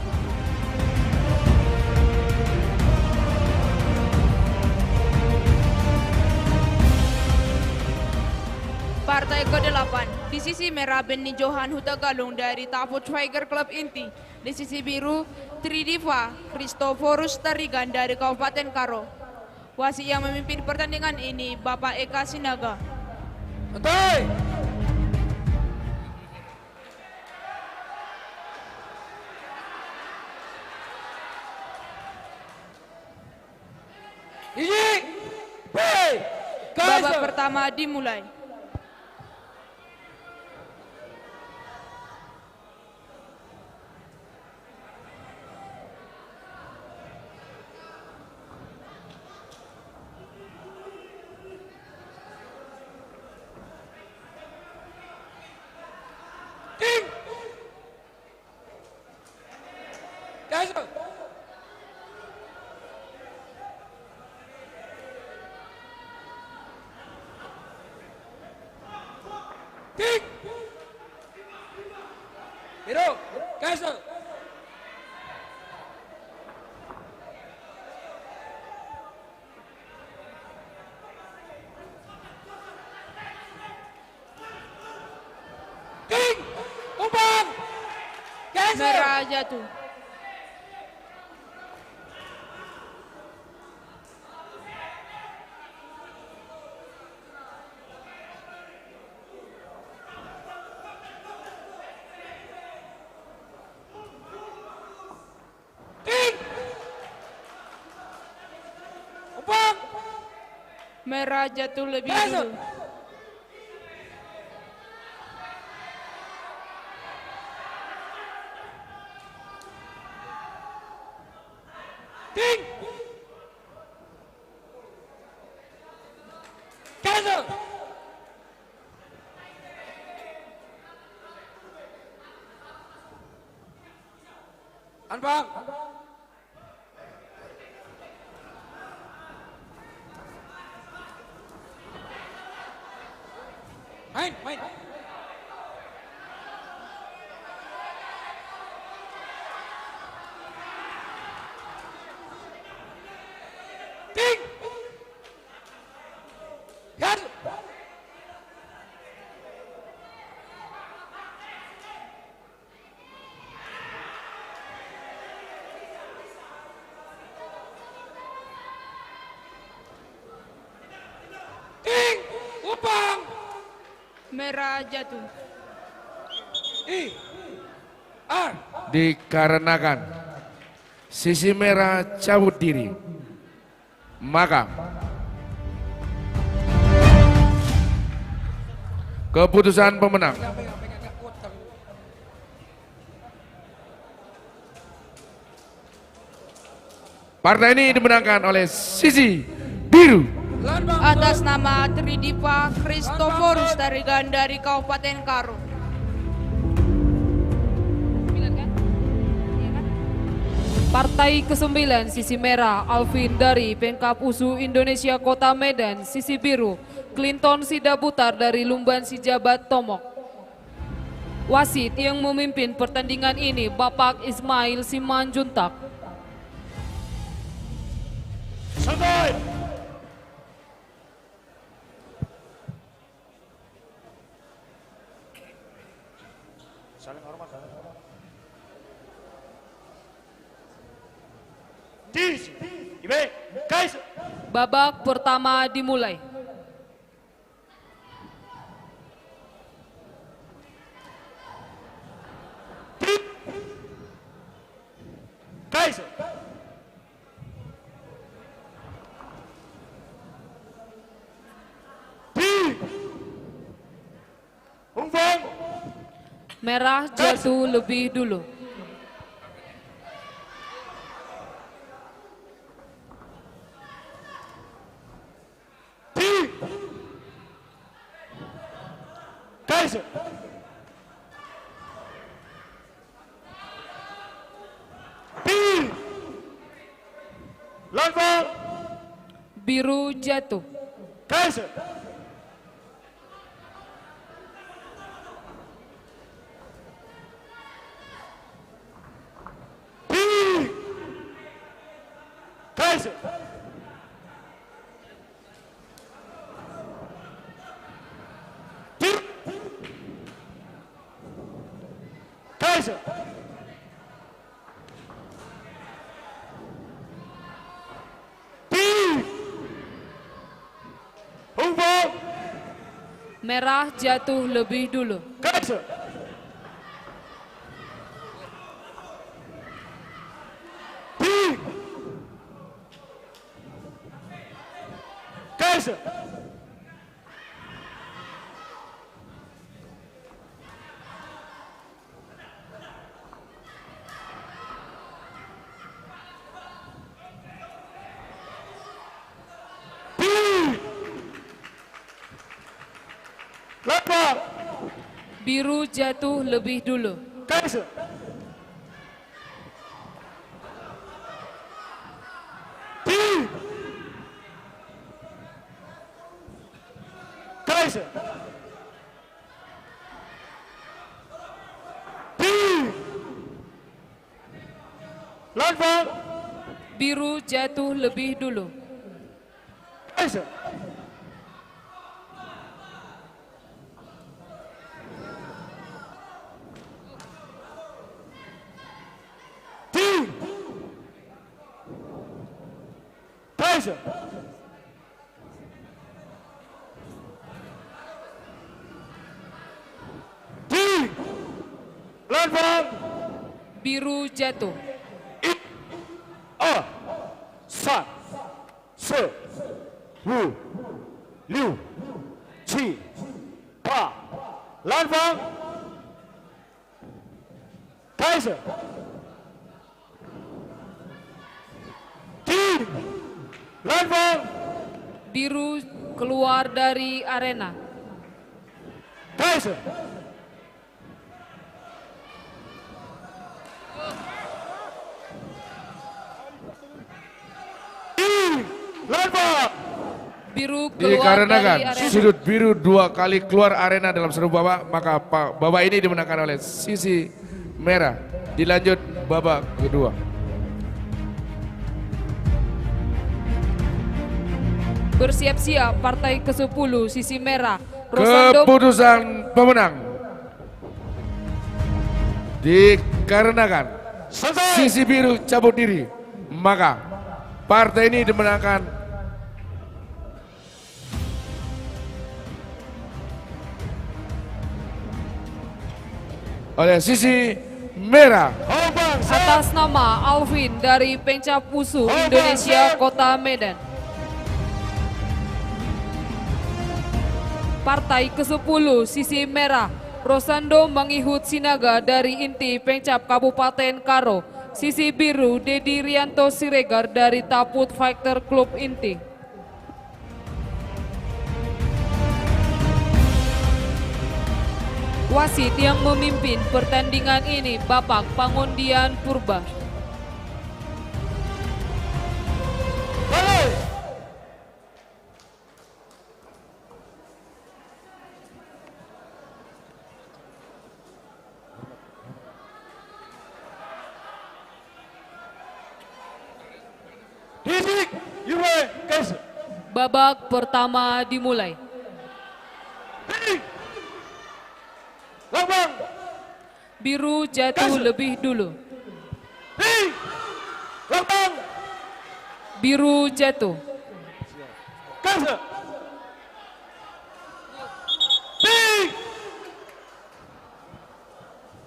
Partai ke-8, di sisi merah Benny Johan Huta Galung dari Tafut Tiger Club Inti. Di sisi biru, Tridiva Christoforus Tarigan dari Kabupaten Karo. Wasit yang memimpin pertandingan ini Bapak Eka Sinaga. Santai. Ini B. Babak pertama dimulai. Ting. Kaiser. Ting. Biru. Kaiser. Ting. Umpang. Kaiser. Merah jatuh. Ting. Umpang. Merah jatuh lebih Kaiser. dulu. Ting. Kaiser. Anfang. Main, main. Ting. Gas. Ting. Upang. Merah jatuh. I. R. Dikarenakan sisi merah cabut diri, maka keputusan pemenang partai ini dimenangkan oleh sisi biru. Atas nama Tridiva Christoforus Tarigan dari Kabupaten Karo. Partai ke-9 sisi merah Alvin dari Pemkab USU Indonesia Kota Medan. Sisi biru Clinton Sidabutar dari Lumban Sijabat Tomok. Wasit yang memimpin pertandingan ini Bapak Ismail Simanjuntak. Santai. Saling hormat, saling hormat. Dis, Ibe, guys. Babak pertama dimulai. Guys. Umpang. Merah jatuh lebih dulu. Guys. Lanfang. Biru jatuh. Guys. Guys. T. Kaiser. Hongfang. Merah jatuh lebih dulu. Kaiser. Kaiser. Lapar. Biru jatuh lebih dulu. Kaiser. Kaiser. Lapar. Biru jatuh lebih dulu. Kaiser. Kaiser. Lapar. Biru jatuh. 2、3、4、5、6、7、8，蓝方，开始。蓝方， Biru keluar dari arena. 开始。 Biru keluar Dikarenakan dari arena. sudut biru 2 kali keluar arena dalam satu babak, maka babak ini dimenangkan oleh sisi merah. Dilanjut babak kedua. Bersiap-siap partai ke-10 sisi merah. Rosando Keputusan pemenang dikarenakan sisi biru cabut diri, maka partai ini dimenangkan oleh sisi merah. atas nama Alvin dari Pencap Wusu Indonesia Kota Medan. Partai ke-10 sisi merah, Rosando Mangihut Sinaga dari Inti Pencap Kabupaten Karo. Sisi biru, Dedi Rianto Siregar dari Taput Fighter Club Inti. Wasit yang memimpin pertandingan ini Bapak Pangondian Purba. Babak pertama dimulai. Biru jatuh lebih dulu. Biru jatuh.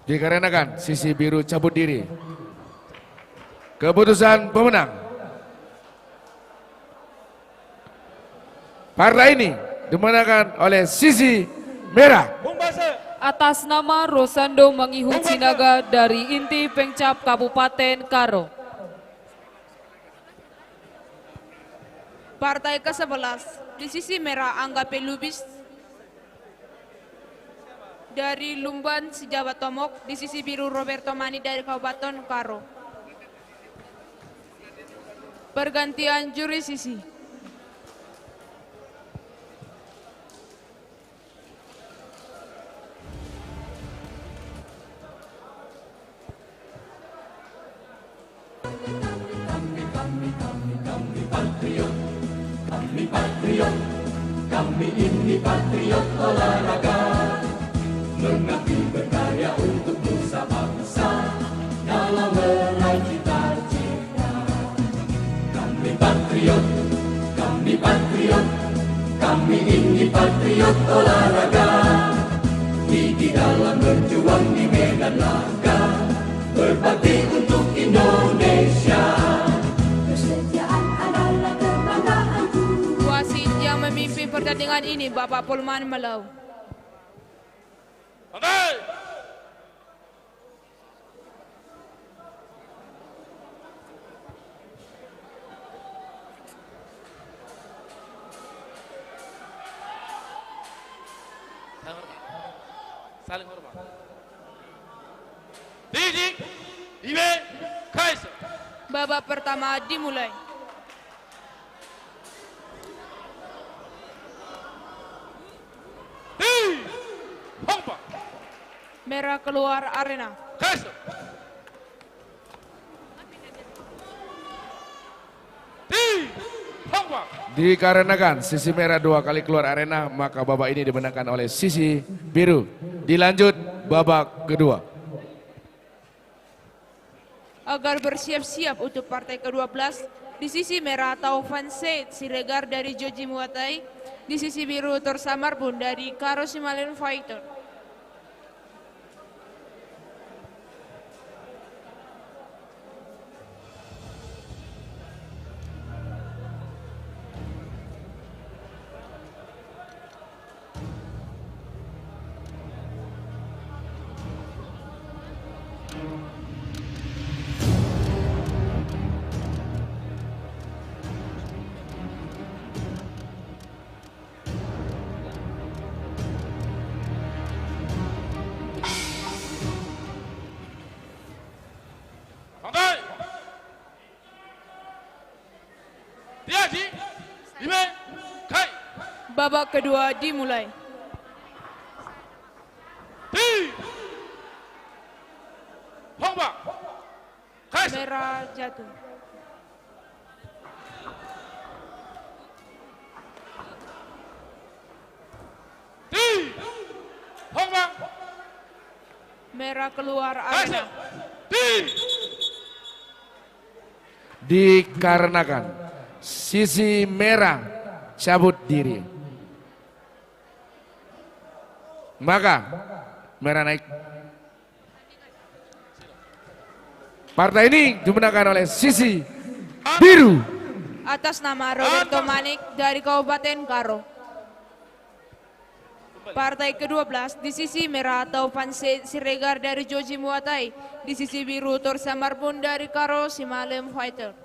Dikarenakan sisi biru cabut diri. Keputusan pemenang. Partai ini dimenangkan oleh sisi merah. Atas nama Rosando Mangihut Sinaga dari Inti Pencap Kabupaten Karo. Partai ke-11 di sisi merah Angga Pelubis dari Lumban Sejabat Tomok, di sisi biru Roberto Mani dari Kabupaten Karo. Pergantian juri sisi. Kami patriot, kami ini patriot olahraga, mengabdi berkarya untuk nusa bangsa. dalam meraih cita-cita. Kami patriot, kami ini patriot olahraga. Gigi dalam berjuang di medan laga, berbakti untuk Indonesia. Kesetiaan adalah kebanggaanku. Wasit yang memimpin pertandingan ini Bapak Polman Melau. Saling hormat. Didi, Ibe, Kaiser. Babak pertama dimulai. Hongpa, Merah keluar arena. Kaiser. Hongpa. Dikarenakan sisi merah 2 kali keluar arena, maka babak ini dimenangkan oleh sisi biru. Dilanjut babak kedua. Agar bersiap-siap untuk partai ke-12, di sisi merah Taufan Said Siregar dari Joji Muatai, di sisi biru Torsamar Bun dari Karo Himalayan Fighter. Babak kedua dimulai. Merah jatuh. Merah keluar arena. Dikarenakan sisi merah cabut diri, maka merah naik. Partai ini dimenangkan oleh sisi biru. Atas nama Roberto Manik dari Kabupaten Karo. Partai ke-12 di sisi merah Taufan Said Siregar dari Joji Muatai, di sisi biru Torsamar Bun dari Karo Himalayan Fighter.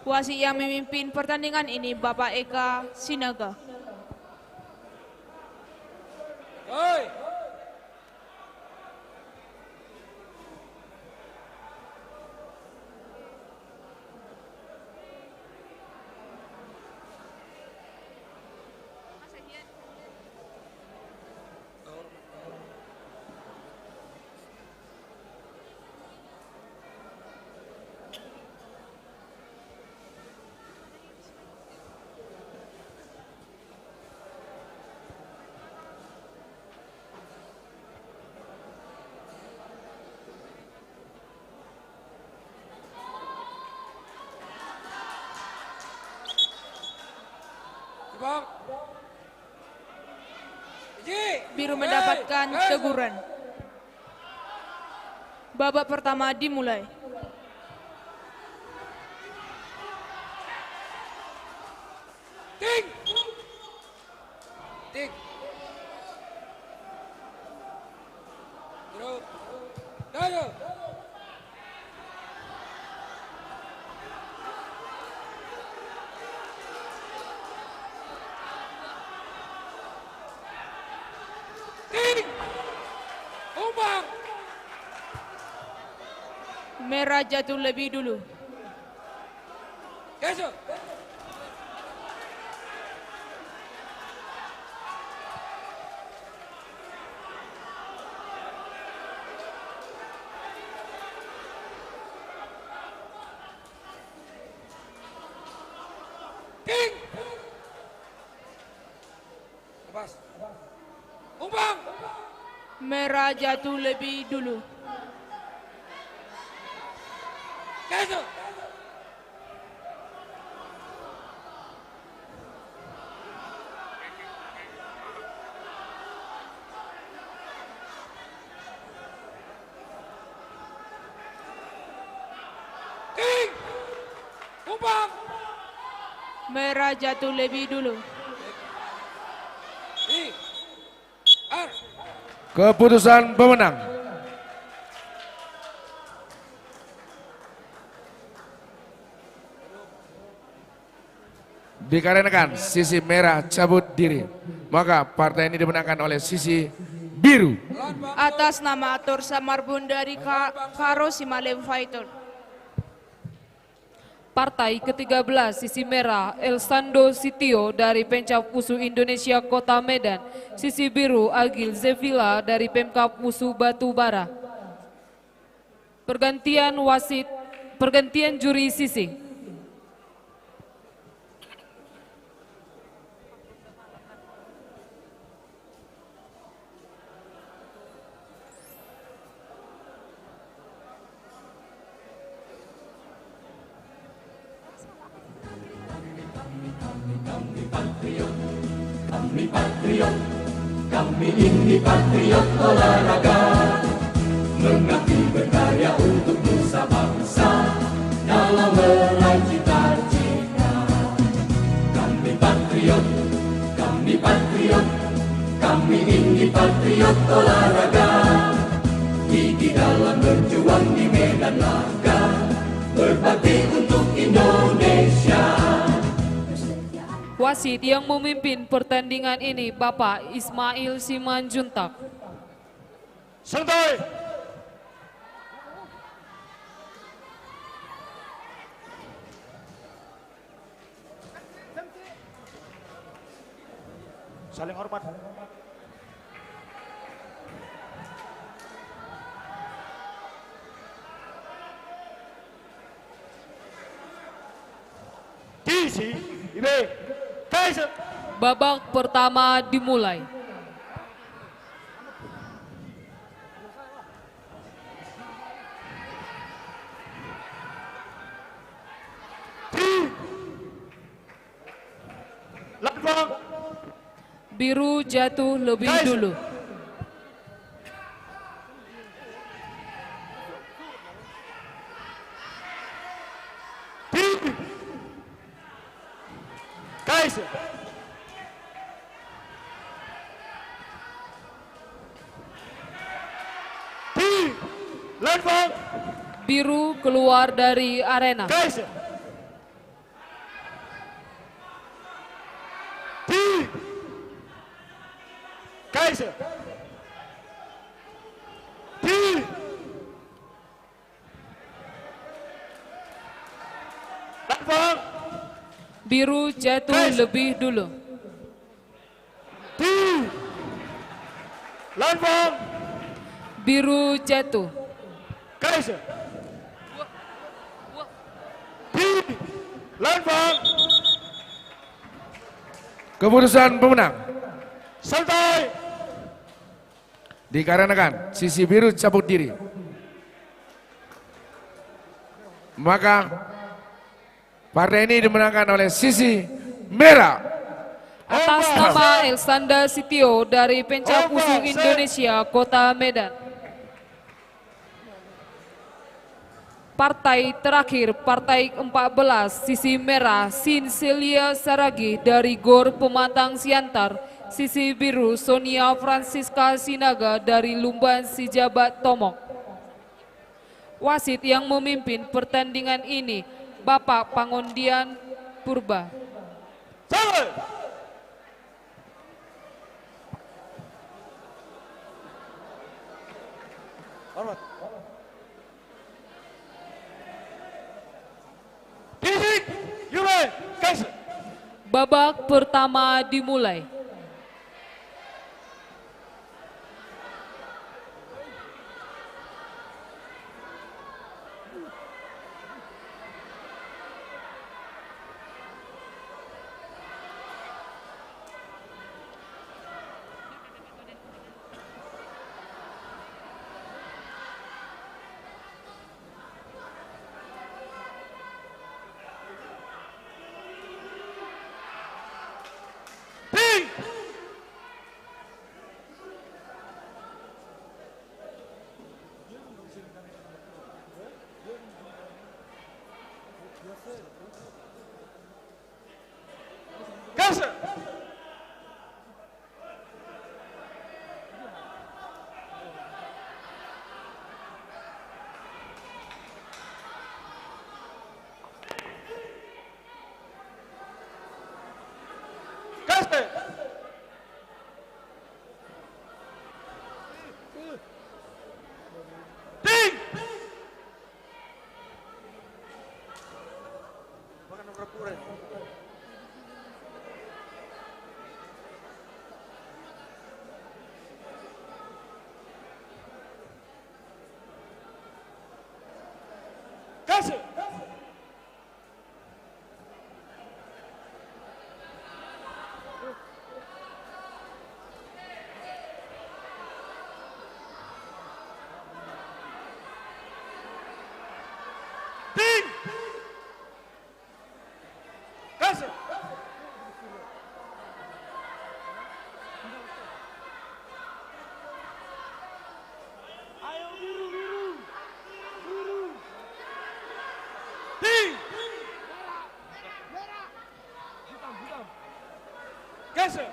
Wasit yang memimpin pertandingan ini Bapak Eka Sinaga. Biru mendapatkan teguran. Babak pertama dimulai. Ting. Ting. Bro. Dayo. Ting. Umbang. Merah jatuh lebih dulu. Geser. Ting. Lepas. Umbang. merah jatuh lebih dulu. Keso. King. Umpang. Merah jatuh lebih dulu. I. R. Keputusan pemenang. Dikarenakan sisi merah cabut diri, maka partai ini dimenangkan oleh sisi biru. Atas nama Atur Samarbun dari Karo Simalem Fighter. Partai ke-13 sisi merah Elsando Sitio dari Pencap Pusu Indonesia Kota Medan. Sisi biru Agil Zevila dari Pemkap Pusu Batubara. Pergantian juri sisi. Kami patriot, kami ini patriot olahraga, mengabdi berkarya untuk nusa bangsa dalam meraih cita-cita. Kami patriot, kami ini patriot olahraga, gigi dalam berjuang di medan laga, berbakti untuk Indonesia. Wasit yang memimpin pertandingan ini Bapak Ismail Simanjuntak. Santai. Saling hormat. Tisi, Ibe, Kaiser. Babak pertama dimulai. Biru jatuh lebih dulu. Kaiser. Biru keluar dari arena. Kaiser. Kaiser. Biru jatuh lebih dulu. Biru jatuh. Kaiser. Keputusan pemenang. Santai. Dikarenakan sisi biru cabut diri, maka partai ini dimenangkan oleh sisi merah. Atas nama Elsanda Sitio dari Pencap Pusu Indonesia Kota Medan. Partai terakhir, partai 14 sisi merah Sinselia Saragi dari Gor Pematang Siantar. Sisi biru Sonia Francisca Sinaga dari Lumban Sijabat Tomok. Wasit yang memimpin pertandingan ini Bapak Pangondian Purba. Babak pertama dimulai. Ting! Kasih! Ting! Kasih! Ayo biru, biru. Biru. Ting! Merah. Hitam, hitam. Kasih!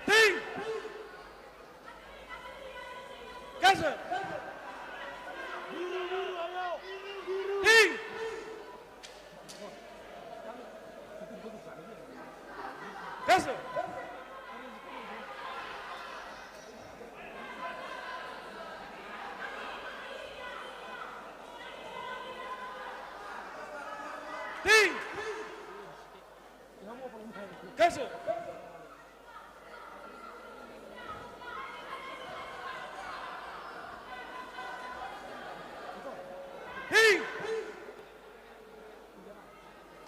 Ting! Kasih! Biru, biru, ayo. Ting! Kasih! Ting! Kasih! Ting!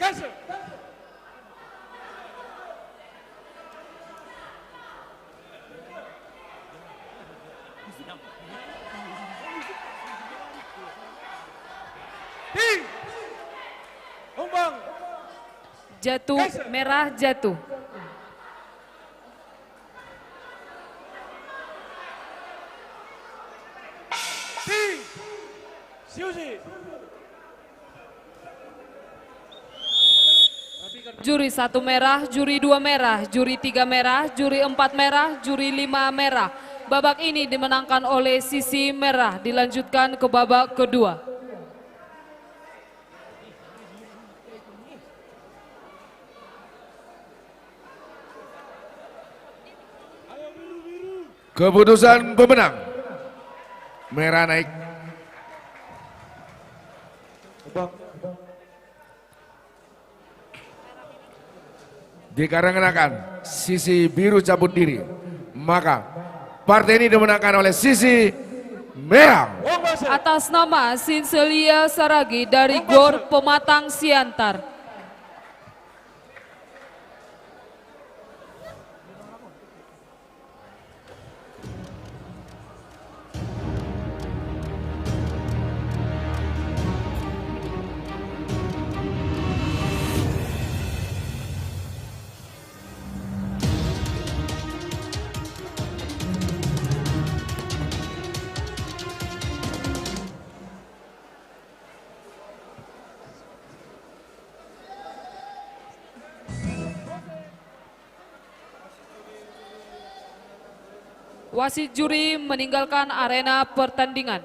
Kasih! Ting! Humbang! Jatuh, merah jatuh. Ting! Siusi! Juri 1 merah, juri 2 merah, juri 3 merah, juri 4 merah, juri 5 merah. Babak ini dimenangkan oleh sisi merah, dilanjutkan ke babak kedua. Keputusan pemenang. Merah naik. Dikarenakan sisi biru cabut diri, maka partai ini dimenangkan oleh sisi merah. Atas nama Sinselia Saragi dari Gor Pematang Siantar. Wasit juri meninggalkan arena pertandingan.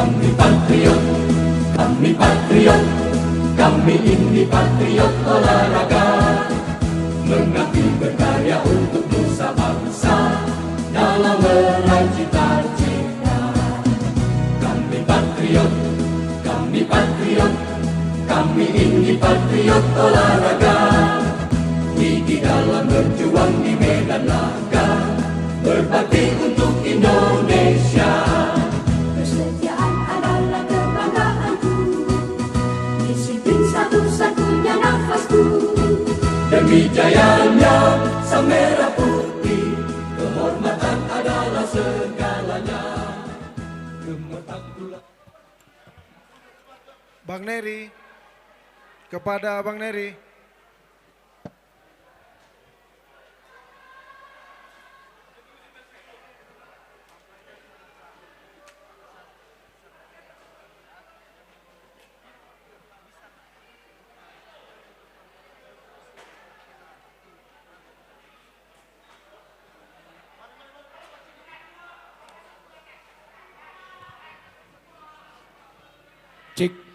Kami patriot, kami patriot, kami ini patriot olahraga, mengabdi berkarya untuk nusa bangsa dalam meraih cita-cita. Kami patriot, kami patriot, kami ini patriot olahraga, gigi dalam berjuang di medan laga, berbakti untuk Indonesia. Kesetiaan adalah kebanggaanku, disiplin satu-satunya nafasku. Demi jayanya sang merah putih, kehormatan adalah segalanya. Bang Neri, kepada Bang Neri. Cik.